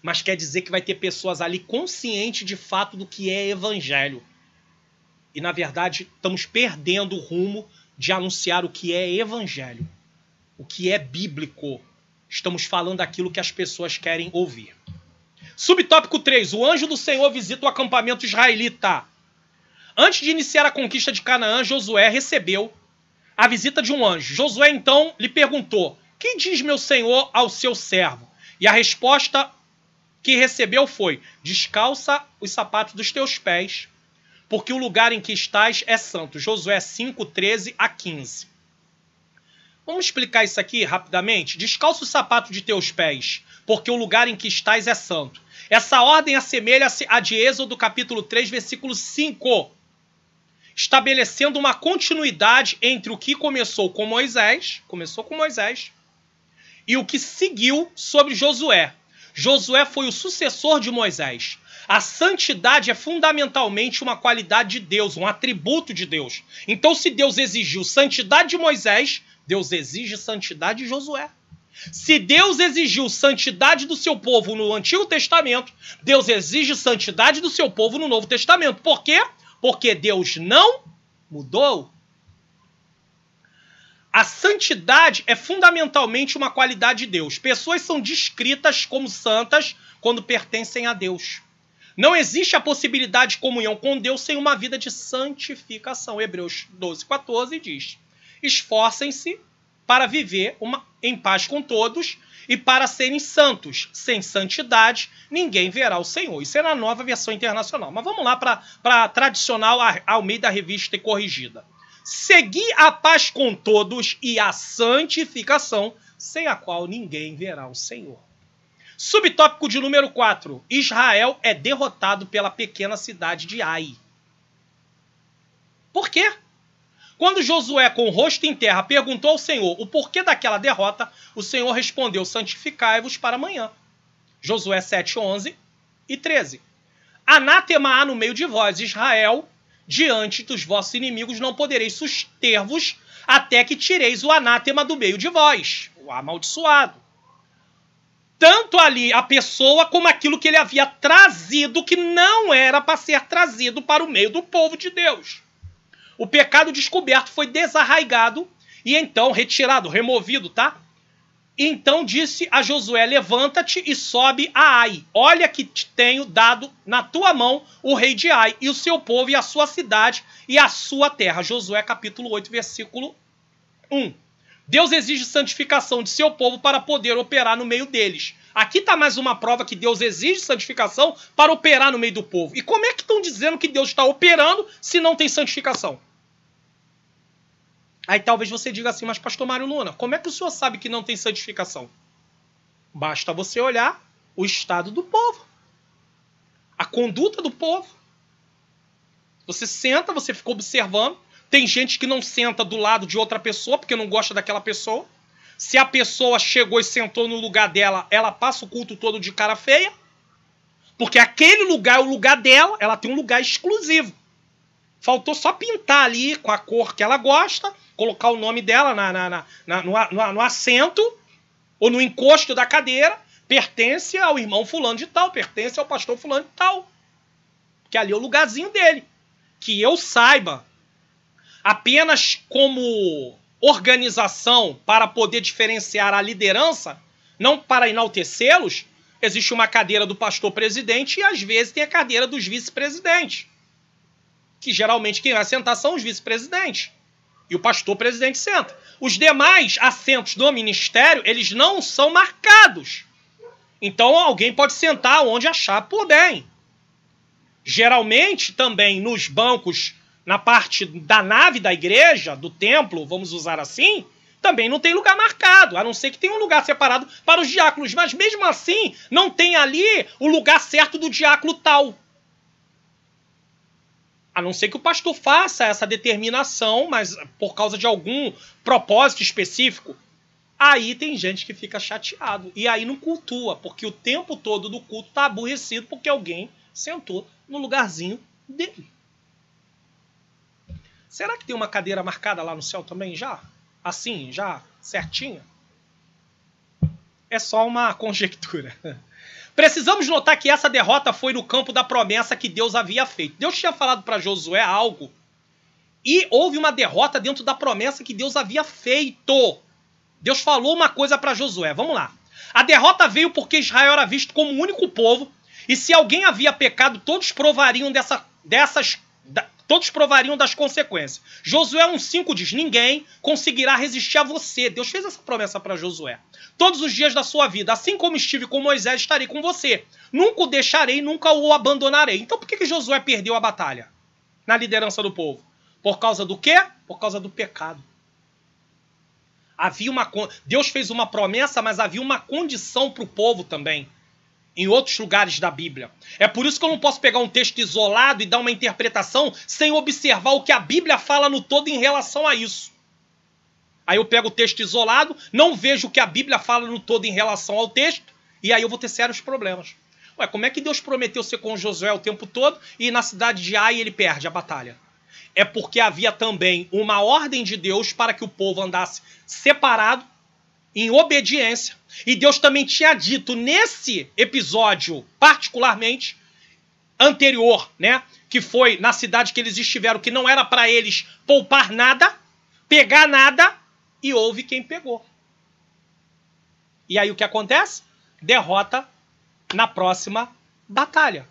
mas quer dizer que vai ter pessoas ali conscientes de fato do que é evangelho. E na verdade estamos perdendo o rumo de anunciar o que é evangelho, o que é bíblico. Estamos falando aquilo que as pessoas querem ouvir. Subtópico 3. O anjo do Senhor visita o acampamento israelita. Antes de iniciar a conquista de Canaã, Josué recebeu a visita de um anjo. Josué então lhe perguntou, que diz meu senhor ao seu servo? E a resposta que recebeu foi, descalça os sapatos dos teus pés, porque o lugar em que estás é santo. Josué 5, 13 a 15. Vamos explicar isso aqui rapidamente? Descalça o sapato de teus pés, porque o lugar em que estás é santo. Essa ordem assemelha-se à de Êxodo capítulo 3, versículo 5, estabelecendo uma continuidade entre o que começou com Moisés, e o que seguiu sobre Josué. Josué foi o sucessor de Moisés. A santidade é fundamentalmente uma qualidade de Deus, um atributo de Deus. Então, se Deus exigiu santidade de Moisés, Deus exige santidade de Josué. Se Deus exigiu santidade do seu povo no Antigo Testamento, Deus exige santidade do seu povo no Novo Testamento. Por quê? Porque Deus não mudou. A santidade é fundamentalmente uma qualidade de Deus. Pessoas são descritas como santas quando pertencem a Deus. Não existe a possibilidade de comunhão com Deus sem uma vida de santificação. Hebreus 12:14 diz: esforcem-se para viver em paz com todos e para serem santos. Sem santidade, ninguém verá o Senhor. Isso é na Nova Versão Internacional. Mas vamos lá para a tradicional Almeida Revista e Corrigida. Seguir a paz com todos e a santificação, sem a qual ninguém verá o Senhor. Subtópico de número 4. Israel é derrotado pela pequena cidade de Ai. Por quê? Quando Josué, com o rosto em terra, perguntou ao Senhor o porquê daquela derrota, o Senhor respondeu: santificai-vos para amanhã. Josué 7:11 e 13. Anátema há no meio de vós, Israel, diante dos vossos inimigos não podereis suster-vos até que tireis o anátema do meio de vós, o amaldiçoado. Tanto ali a pessoa como aquilo que ele havia trazido, que não era para ser trazido para o meio do povo de Deus. O pecado descoberto foi desarraigado e então retirado, removido, tá? Então disse a Josué: levanta-te e sobe a Ai. Olha que te tenho dado na tua mão o rei de Ai, e o seu povo, e a sua cidade, e a sua terra. Josué capítulo 8, versículo 1. Deus exige santificação de seu povo para poder operar no meio deles. Aqui está mais uma prova que Deus exige santificação para operar no meio do povo. E como é que estão dizendo que Deus está operando se não tem santificação? Aí talvez você diga assim: mas pastor Mário Luna, como é que o senhor sabe que não tem santificação? Basta você olhar o estado do povo, a conduta do povo. Você senta, você fica observando. Tem gente que não senta do lado de outra pessoa porque não gosta daquela pessoa. Se a pessoa chegou e sentou no lugar dela, ela passa o culto todo de cara feia. Porque aquele lugar é o lugar dela, ela tem um lugar exclusivo. Faltou só pintar ali com a cor que ela gosta, colocar o nome dela no assento ou no encosto da cadeira. Pertence ao irmão fulano de tal, pertence ao pastor fulano de tal. Que ali é o lugarzinho dele. Que eu saiba, apenas como organização para poder diferenciar a liderança, não para enaltecê-los, existe uma cadeira do pastor presidente e às vezes tem a cadeira dos vice-presidentes. Que geralmente quem vai sentar são os vice-presidentes. E o pastor presidente senta. Os demais assentos do ministério, eles não são marcados. Então alguém pode sentar onde achar por bem. Geralmente também nos bancos, na parte da nave da igreja, do templo, vamos usar assim, também não tem lugar marcado, a não ser que tenha um lugar separado para os diáconos. Mas mesmo assim, não tem ali o lugar certo do diácono tal. A não ser que o pastor faça essa determinação, mas por causa de algum propósito específico. Aí tem gente que fica chateado. E aí não cultua, porque o tempo todo do culto está aborrecido porque alguém sentou no lugarzinho dele. Será que tem uma cadeira marcada lá no céu também já? Assim, já certinha? É só uma conjectura. Precisamos notar que essa derrota foi no campo da promessa que Deus havia feito. Deus tinha falado para Josué algo e houve uma derrota dentro da promessa que Deus havia feito. Deus falou uma coisa para Josué. Vamos lá. A derrota veio porque Israel era visto como o único povo e se alguém havia pecado, todos provariam todos provariam das consequências. Josué 1,5 diz: ninguém conseguirá resistir a você. Deus fez essa promessa para Josué. Todos os dias da sua vida, assim como estive com Moisés, estarei com você. Nunca o deixarei, nunca o abandonarei. Então por que Josué perdeu a batalha na liderança do povo? Por causa do quê? Por causa do pecado. Deus fez uma promessa, mas havia uma condição para o povo também. Em outros lugares da Bíblia. É por isso que eu não posso pegar um texto isolado e dar uma interpretação sem observar o que a Bíblia fala no todo em relação a isso. Aí eu pego o texto isolado, não vejo o que a Bíblia fala no todo em relação ao texto, e aí eu vou ter sérios problemas. Ué, como é que Deus prometeu ser com Josué o tempo todo e na cidade de Ai ele perde a batalha? É porque havia também uma ordem de Deus para que o povo andasse separado, em obediência. E Deus também tinha dito nesse episódio, particularmente, anterior, né? Que foi na cidade que eles estiveram, que não era para eles poupar nada, pegar nada, e houve quem pegou. E aí o que acontece? Derrota na próxima batalha.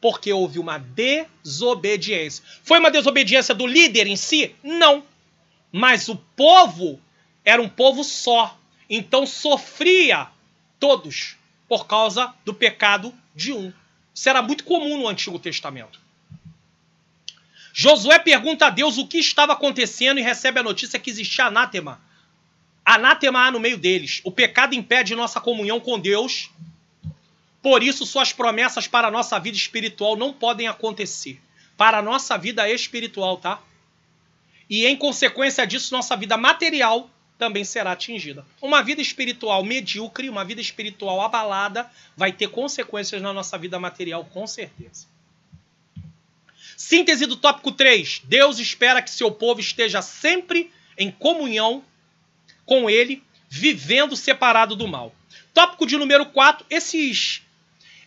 Porque houve uma desobediência. Foi uma desobediência do líder em si? Não. Mas o povo era um povo só. Então sofria todos por causa do pecado de um. Isso era muito comum no Antigo Testamento. Josué pergunta a Deus o que estava acontecendo e recebe a notícia que existia anátema. Anátema há no meio deles. O pecado impede nossa comunhão com Deus. Por isso, suas promessas para a nossa vida espiritual não podem acontecer. Para a nossa vida espiritual, tá? E em consequência disso, nossa vida material também será atingida. Uma vida espiritual medíocre, uma vida espiritual abalada, vai ter consequências na nossa vida material, com certeza. Síntese do tópico 3. Deus espera que seu povo esteja sempre em comunhão com ele, vivendo separado do mal. Tópico de número 4.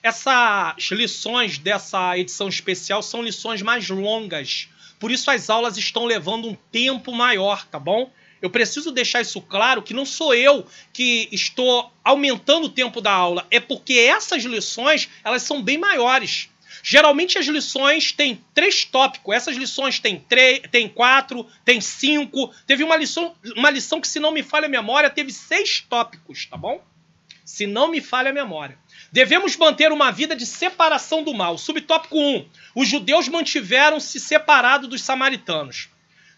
Essas lições dessa edição especial são lições mais longas. Por isso as aulas estão levando um tempo maior, tá bom? Eu preciso deixar isso claro, que não sou eu que estou aumentando o tempo da aula. É porque essas lições, elas são bem maiores. Geralmente as lições têm 3 tópicos. Essas lições têm 4, tem 5. Teve uma lição que, se não me falha a memória, teve 6 tópicos, tá bom? Se não me falha a memória. Devemos manter uma vida de separação do mal. Subtópico 1. Os judeus mantiveram-se separados dos samaritanos.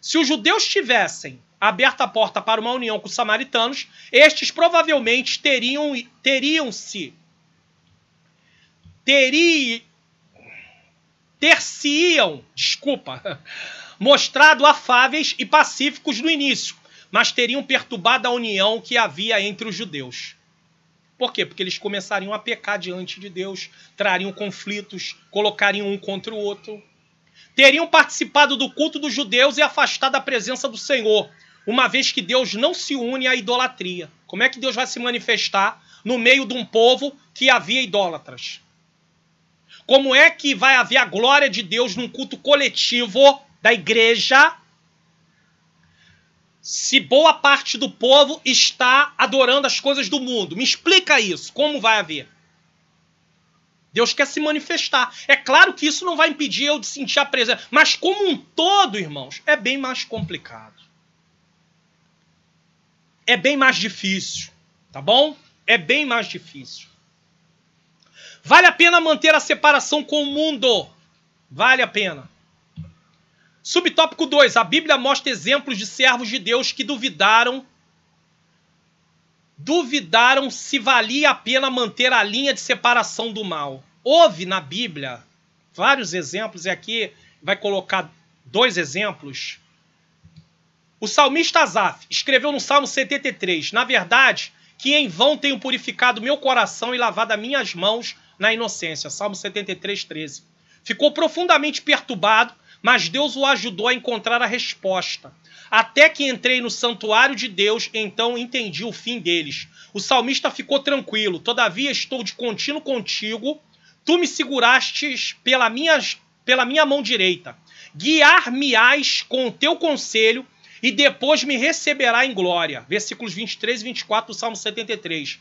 Se os judeus tivessem aberto a porta para uma união com os samaritanos, estes provavelmente ter-se-iam mostrado afáveis e pacíficos no início, mas teriam perturbado a união que havia entre os judeus. Por quê? Porque eles começariam a pecar diante de Deus, trariam conflitos, colocariam um contra o outro. Teriam participado do culto dos judeus e afastado a presença do Senhor, uma vez que Deus não se une à idolatria. Como é que Deus vai se manifestar no meio de um povo que havia idólatras? Como é que vai haver a glória de Deus num culto coletivo da igreja se boa parte do povo está adorando as coisas do mundo? Me explica isso. Como vai haver? Deus quer se manifestar. É claro que isso não vai impedir eu de sentir a presença. Mas como um todo, irmãos, é bem mais complicado. É bem mais difícil. Tá bom? É bem mais difícil. Vale a pena manter a separação com o mundo. Vale a pena. Subtópico 2. A Bíblia mostra exemplos de servos de Deus que duvidaram se valia a pena manter a linha de separação do mal. Houve na Bíblia vários exemplos, e aqui vai colocar 2 exemplos. O salmista Asaf escreveu no Salmo 73, na verdade, que em vão tenho purificado meu coração e lavado as minhas mãos na inocência. Salmo 73, 13. Ficou profundamente perturbado, mas Deus o ajudou a encontrar a resposta. Até que entrei no santuário de Deus, então entendi o fim deles. O salmista ficou tranquilo. Todavia estou de contínuo contigo. Tu me segurastes pela minha mão direita. Guiar-me-ás com o teu conselho e depois me receberá em glória. Versículos 23 e 24 do Salmo 73.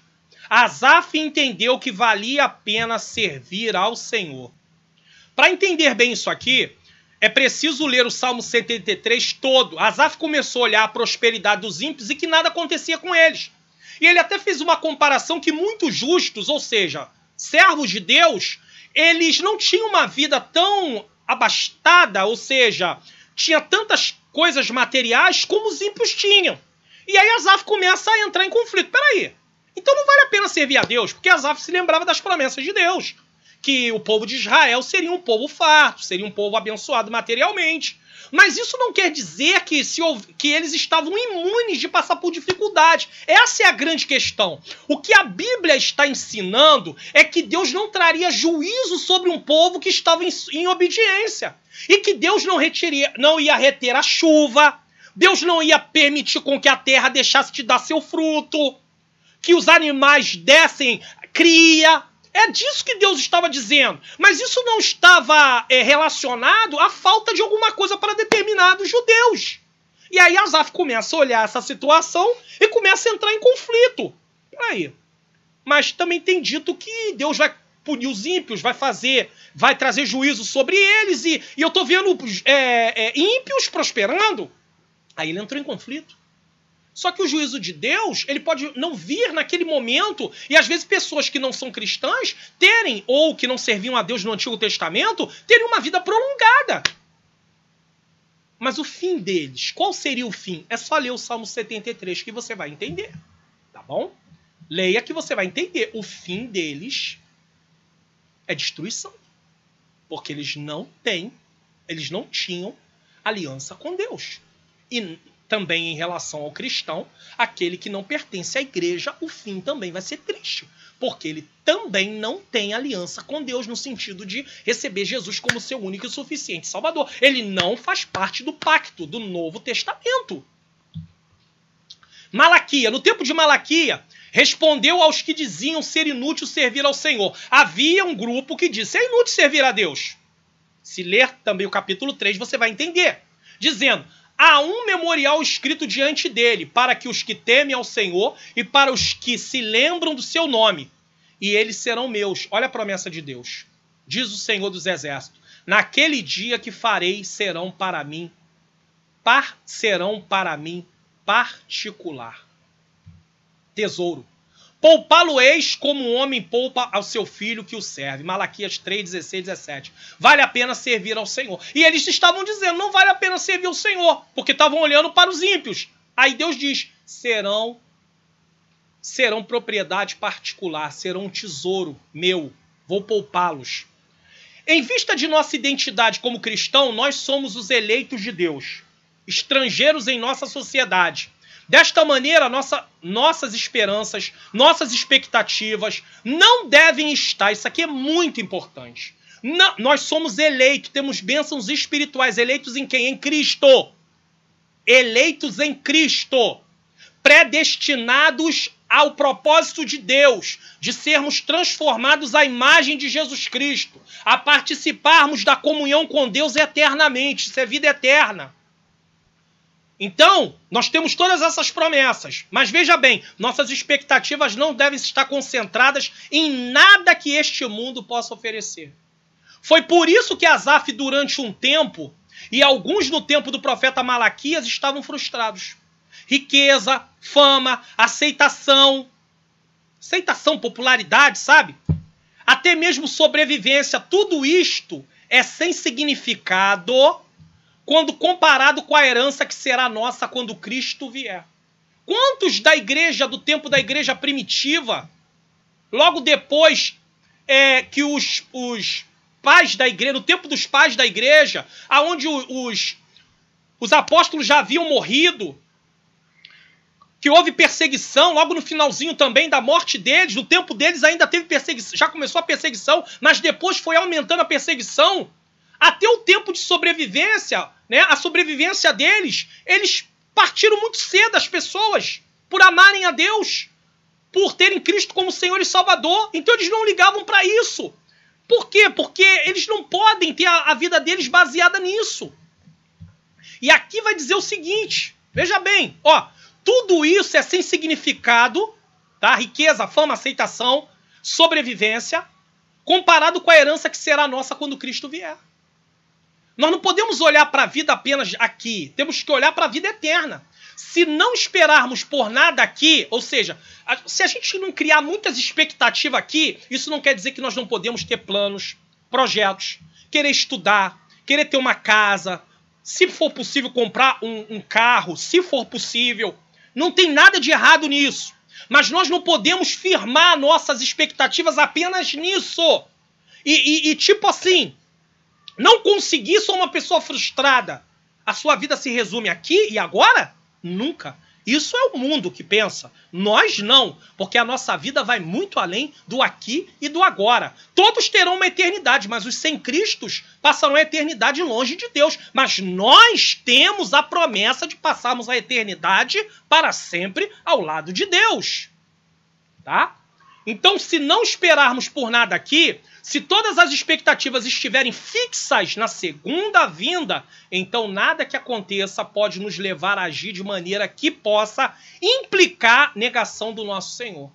Asaf entendeu que valia a pena servir ao Senhor. Para entender bem isso aqui, é preciso ler o Salmo 73 todo. Asaf começou a olhar a prosperidade dos ímpios e que nada acontecia com eles. E ele até fez uma comparação que muitos justos, ou seja, servos de Deus, eles não tinham uma vida tão abastada, ou seja, tinha tantas coisas materiais como os ímpios tinham. E aí Asaf começa a entrar em conflito. Peraí, então não vale a pena servir a Deus, porque Asaf se lembrava das promessas de Deus. que o povo de Israel seria um povo farto, seria um povo abençoado materialmente. Mas isso não quer dizer que eles estavam imunes de passar por dificuldade. Essa é a grande questão. O que a Bíblia está ensinando é que Deus não traria juízo sobre um povo que estava em obediência. E que Deus não ia reter a chuva, Deus não ia permitir com que a terra deixasse de dar seu fruto, que os animais dessem cria. É disso que Deus estava dizendo. Mas isso não estava relacionado à falta de alguma coisa para determinados judeus. E aí Asaf começa a olhar essa situação e começa a entrar em conflito. Peraí. Mas também tem dito que Deus vai punir os ímpios, vai trazer juízo sobre eles. E eu estou vendo ímpios prosperando. Aí ele entrou em conflito. Só que o juízo de Deus, ele pode não vir naquele momento, e às vezes pessoas que não são cristãs terem, ou que não serviam a Deus no Antigo Testamento, terem uma vida prolongada. Mas o fim deles, qual seria o fim? É só ler o Salmo 73 que você vai entender, tá bom? Leia que você vai entender. O fim deles é destruição. Porque eles não tinham aliança com Deus. E também em relação ao cristão, aquele que não pertence à igreja, o fim também vai ser triste. Porque ele também não tem aliança com Deus no sentido de receber Jesus como seu único e suficiente Salvador. Ele não faz parte do pacto do Novo Testamento. Malaquia, no tempo de Malaquia, respondeu aos que diziam ser inútil servir ao Senhor. Havia um grupo que disse, é inútil servir a Deus. Se ler também o capítulo 3, você vai entender. Dizendo, há um memorial escrito diante dele, para que os que temem ao Senhor e para os que se lembram do seu nome, e eles serão meus. Olha a promessa de Deus. Diz o Senhor dos Exércitos, naquele dia que farei serão para mim particular. Tesouro. Poupá-lo-eis como um homem poupa ao seu filho que o serve. Malaquias 3, 16, 17. Vale a pena servir ao Senhor. E eles estavam dizendo, não vale a pena servir ao Senhor, porque estavam olhando para os ímpios. Aí Deus diz, serão propriedade particular, serão um tesouro meu, vou poupá-los. Em vista de nossa identidade como cristão, nós somos os eleitos de Deus, estrangeiros em nossa sociedade. Desta maneira, nossas esperanças, nossas expectativas não devem estar, isso aqui é muito importante. Não, nós somos eleitos, temos bênçãos espirituais, eleitos em quem? Em Cristo. Eleitos em Cristo. Predestinados ao propósito de Deus, de sermos transformados à imagem de Jesus Cristo, a participarmos da comunhão com Deus eternamente, isso é vida eterna. Então, nós temos todas essas promessas, mas veja bem, nossas expectativas não devem estar concentradas em nada que este mundo possa oferecer. Foi por isso que Asaf, durante um tempo, e alguns no tempo do profeta Malaquias, estavam frustrados. Riqueza, fama, aceitação, popularidade, sabe? Até mesmo sobrevivência, tudo isto é sem significado quando comparado com a herança que será nossa quando Cristo vier. Quantos da igreja, do tempo da igreja primitiva, logo depois que os pais da igreja, no tempo dos pais da igreja, aonde os apóstolos já haviam morrido, que houve perseguição, logo no finalzinho também da morte deles, no tempo deles ainda teve perseguição, já começou a perseguição, mas depois foi aumentando a perseguição, até o tempo de sobrevivência, né, a sobrevivência deles, eles partiram muito cedo, as pessoas, por amarem a Deus, por terem Cristo como Senhor e Salvador, então eles não ligavam para isso. Por quê? Porque eles não podem ter a vida deles baseada nisso. E aqui vai dizer o seguinte, veja bem, ó, tudo isso é sem significado, tá? Riqueza, fama, aceitação, sobrevivência, comparado com a herança que será nossa quando Cristo vier. Nós não podemos olhar para a vida apenas aqui, temos que olhar para a vida eterna. Se não esperarmos por nada aqui, ou seja, se a gente não criar muitas expectativas aqui, isso não quer dizer que nós não podemos ter planos, projetos, querer estudar, querer ter uma casa, se for possível comprar um carro, se for possível. Não tem nada de errado nisso. Mas nós não podemos firmar nossas expectativas apenas nisso. e tipo assim, não conseguir, sou uma pessoa frustrada. A sua vida se resume aqui e agora? Nunca. Isso é o mundo que pensa. Nós não, porque a nossa vida vai muito além do aqui e do agora. Todos terão uma eternidade, mas os sem Cristos passarão a eternidade longe de Deus. Mas nós temos a promessa de passarmos a eternidade para sempre ao lado de Deus. Tá? Então, se não esperarmos por nada aqui, se todas as expectativas estiverem fixas na segunda vinda, então nada que aconteça pode nos levar a agir de maneira que possa implicar negação do nosso Senhor.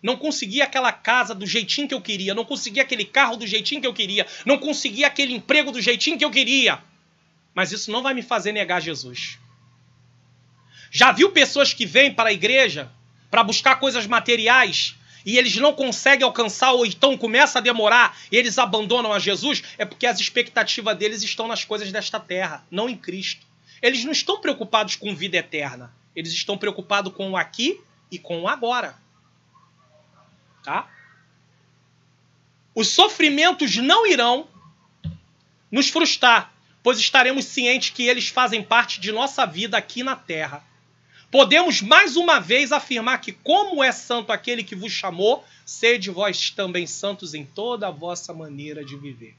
Não consegui aquela casa do jeitinho que eu queria, não consegui aquele carro do jeitinho que eu queria, não consegui aquele emprego do jeitinho que eu queria. Mas isso não vai me fazer negar Jesus. Já viu pessoas que vêm para a igreja para buscar coisas materiais e eles não conseguem alcançar ou então começa a demorar e eles abandonam a Jesus? É porque as expectativas deles estão nas coisas desta terra, não em Cristo. Eles não estão preocupados com vida eterna. Eles estão preocupados com o aqui e com o agora. Tá? Os sofrimentos não irão nos frustrar, pois estaremos cientes que eles fazem parte de nossa vida aqui na terra. Podemos mais uma vez afirmar que, como é santo aquele que vos chamou, sede vós também santos em toda a vossa maneira de viver.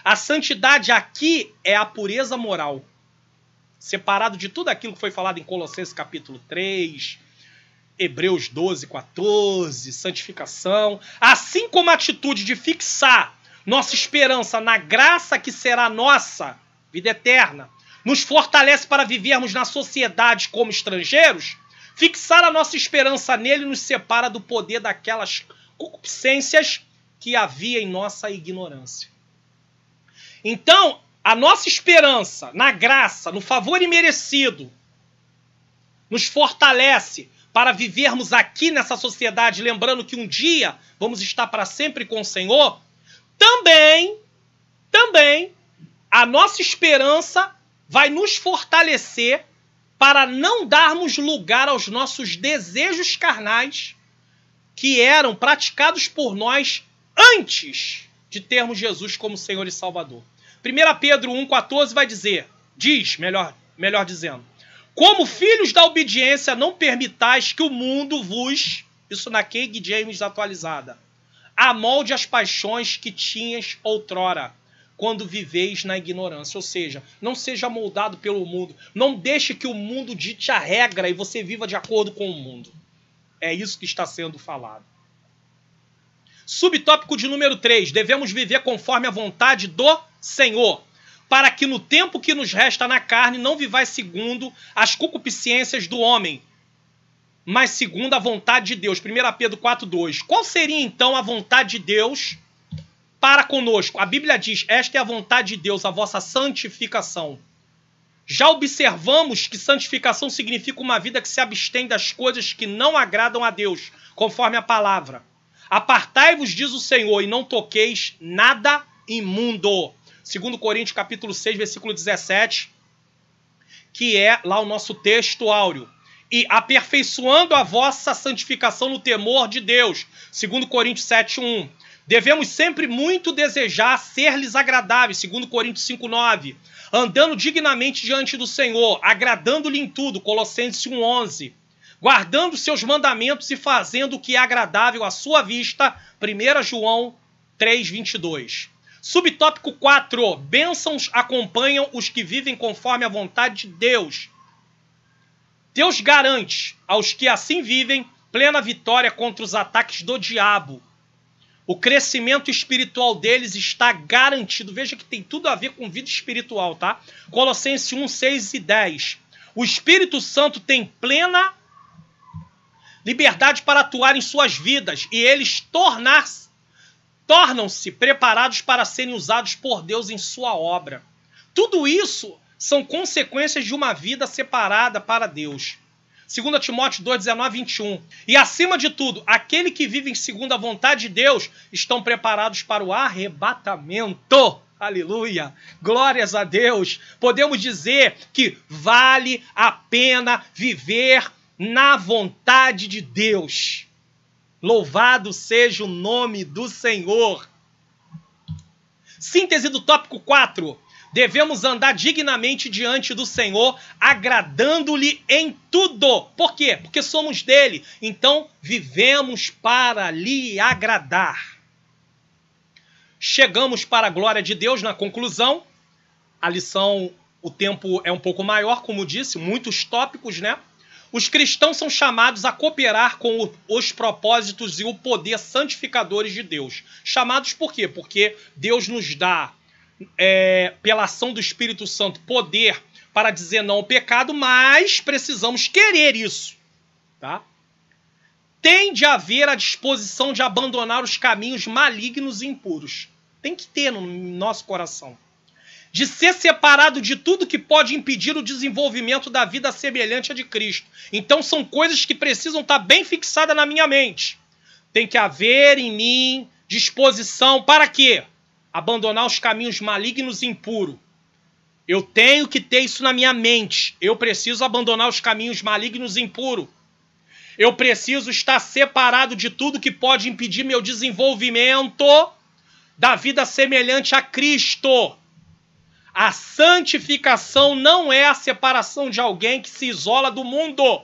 A santidade aqui é a pureza moral, separado de tudo aquilo que foi falado em Colossenses capítulo 3, Hebreus 12, 14, santificação, assim como a atitude de fixar nossa esperança na graça que será nossa, vida eterna, nos fortalece para vivermos na sociedade como estrangeiros, fixar a nossa esperança nele nos separa do poder daquelas concupiscências que havia em nossa ignorância. Então, a nossa esperança na graça, no favor imerecido, nos fortalece para vivermos aqui nessa sociedade, lembrando que um dia vamos estar para sempre com o Senhor. Também, a nossa esperança vai nos fortalecer para não darmos lugar aos nossos desejos carnais que eram praticados por nós antes de termos Jesus como Senhor e Salvador. 1 Pedro 1,14 vai dizer, melhor dizendo, como filhos da obediência não permitais que o mundo vos, isso na King James atualizada, amolde as paixões que tinhas outrora, quando viveis na ignorância. Ou seja, não seja moldado pelo mundo. Não deixe que o mundo dite a regra e você viva de acordo com o mundo. É isso que está sendo falado. Subtópico de número 3. Devemos viver conforme a vontade do Senhor, para que no tempo que nos resta na carne não vivais segundo as concupiscências do homem, mas segundo a vontade de Deus. 1 Pedro 4,2. Qual seria então a vontade de Deus para conosco? A Bíblia diz, esta é a vontade de Deus, a vossa santificação. Já observamos que santificação significa uma vida que se abstém das coisas que não agradam a Deus, conforme a palavra. Apartai-vos, diz o Senhor, e não toqueis nada imundo. 2 Coríntios capítulo 6, versículo 17, que é lá o nosso texto áureo. E aperfeiçoando a vossa santificação no temor de Deus. 2 Coríntios 7, 1. Devemos sempre muito desejar ser-lhes agradáveis, 2 Coríntios 5,9. Andando dignamente diante do Senhor, agradando-lhe em tudo, Colossenses 1,11. Guardando seus mandamentos e fazendo o que é agradável à sua vista, 1 João 3,22. Subtópico 4. Bênçãos acompanham os que vivem conforme a vontade de Deus. Deus garante aos que assim vivem plena vitória contra os ataques do diabo. O crescimento espiritual deles está garantido. Veja que tem tudo a ver com vida espiritual, tá? Colossenses 1, 6 e 10. O Espírito Santo tem plena liberdade para atuar em suas vidas e eles tornam-se preparados para serem usados por Deus em sua obra. Tudo isso são consequências de uma vida separada para Deus. 2 Timóteo 2, 19 e 21. E acima de tudo, aquele que vive segundo a vontade de Deus estão preparados para o arrebatamento. Aleluia! Glórias a Deus! Podemos dizer que vale a pena viver na vontade de Deus. Louvado seja o nome do Senhor. Síntese do tópico 4. Devemos andar dignamente diante do Senhor, agradando-lhe em tudo. Por quê? Porque somos dele. Então, vivemos para lhe agradar. Chegamos para a glória de Deus na conclusão. A lição, o tempo é um pouco maior, como disse, muitos tópicos, né? Os cristãos são chamados a cooperar com os propósitos e o poder santificadores de Deus. Chamados por quê? Porque Deus nos dá, pela ação do Espírito Santo, poder para dizer não ao pecado, mas precisamos querer isso, tá? Tem de haver a disposição de abandonar os caminhos malignos e impuros. Tem que ter no nosso coração. De ser separado de tudo que pode impedir o desenvolvimento da vida semelhante à de Cristo. Então são coisas que precisam estar bem fixadas na minha mente. Tem que haver em mim disposição para quê? Abandonar os caminhos malignos e impuros. Eu tenho que ter isso na minha mente. Eu preciso abandonar os caminhos malignos e impuros. Eu preciso estar separado de tudo que pode impedir meu desenvolvimento da vida semelhante a Cristo. A santificação não é a separação de alguém que se isola do mundo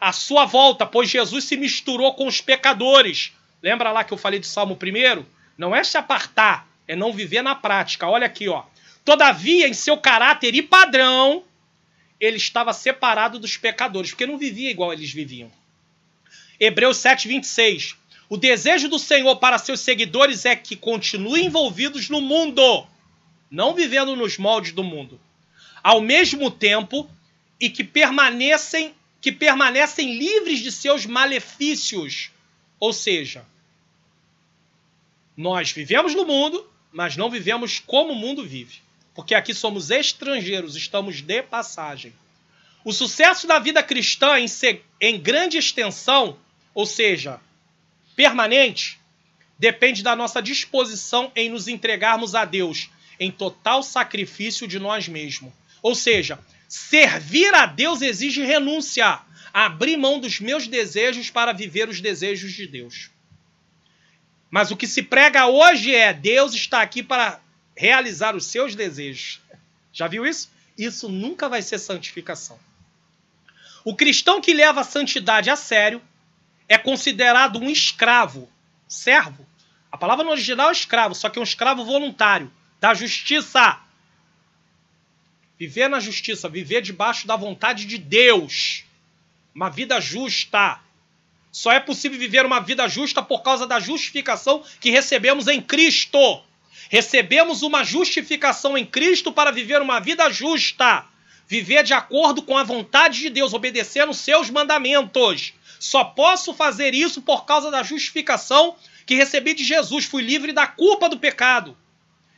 à sua volta, pois Jesus se misturou com os pecadores. Lembra lá que eu falei do Salmo 1? Não é se apartar, é não viver na prática. Olha aqui, ó. Todavia, em seu caráter e padrão, ele estava separado dos pecadores, porque não vivia igual eles viviam. Hebreus 7:26. O desejo do Senhor para seus seguidores é que continuem envolvidos no mundo, não vivendo nos moldes do mundo, ao mesmo tempo e que permanecem livres de seus malefícios. Ou seja, nós vivemos no mundo, mas não vivemos como o mundo vive. Porque aqui somos estrangeiros, estamos de passagem. O sucesso da vida cristã em grande extensão, ou seja, permanente, depende da nossa disposição em nos entregarmos a Deus em total sacrifício de nós mesmos. Ou seja, servir a Deus exige renúncia, abrir mão dos meus desejos para viver os desejos de Deus. Mas o que se prega hoje é: Deus está aqui para realizar os seus desejos. Já viu isso? Isso nunca vai ser santificação. O cristão que leva a santidade a sério é considerado um escravo, servo. A palavra no original é escravo, só que é um escravo voluntário da justiça. Viver na justiça, viver debaixo da vontade de Deus. Uma vida justa. Só é possível viver uma vida justa por causa da justificação que recebemos em Cristo. Recebemos uma justificação em Cristo para viver uma vida justa. Viver de acordo com a vontade de Deus, obedecendo os seus mandamentos. Só posso fazer isso por causa da justificação que recebi de Jesus. Fui livre da culpa do pecado.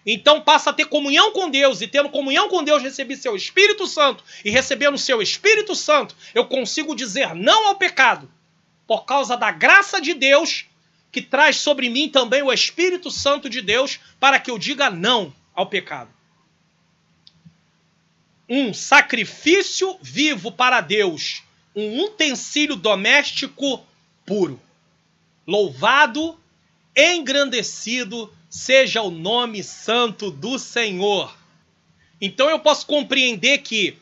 Então passa a ter comunhão com Deus, e tendo comunhão com Deus recebi seu Espírito Santo, e recebendo seu Espírito Santo eu consigo dizer não ao pecado, por causa da graça de Deus, que traz sobre mim também o Espírito Santo de Deus, para que eu diga não ao pecado. Um sacrifício vivo para Deus, um utensílio doméstico puro. Louvado, engrandecido seja o nome santo do Senhor. Então eu posso compreender que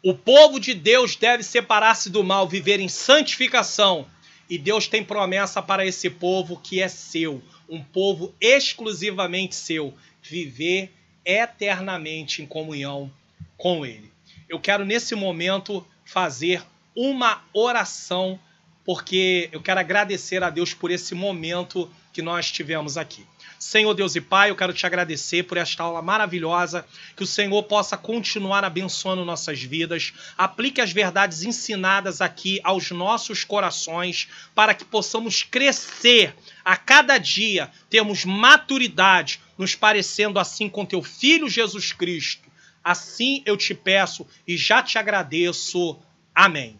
o povo de Deus deve separar-se do mal, viver em santificação. E Deus tem promessa para esse povo que é seu, um povo exclusivamente seu, viver eternamente em comunhão com Ele. Eu quero nesse momento fazer uma oração, porque eu quero agradecer a Deus por esse momento que nós tivemos aqui. Senhor Deus e Pai, eu quero te agradecer por esta aula maravilhosa, que o Senhor possa continuar abençoando nossas vidas, aplique as verdades ensinadas aqui aos nossos corações, para que possamos crescer a cada dia, termos maturidade, nos parecendo assim com teu Filho Jesus Cristo. Assim eu te peço e já te agradeço. Amém.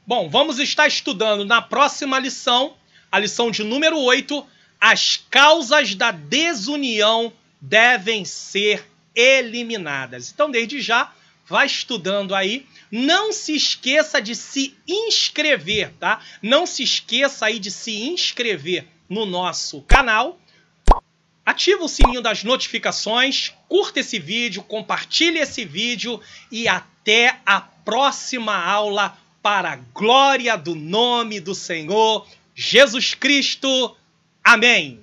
Bom, vamos estar estudando na próxima lição, a lição de número 8, as causas da desunião devem ser eliminadas. Então, desde já, vai estudando aí. Não se esqueça de se inscrever, tá? Não se esqueça aí de se inscrever no nosso canal, Ativa o sininho das notificações, curta esse vídeo, compartilhe esse vídeo e até a próxima aula para a glória do nome do Senhor Jesus Cristo. Amém.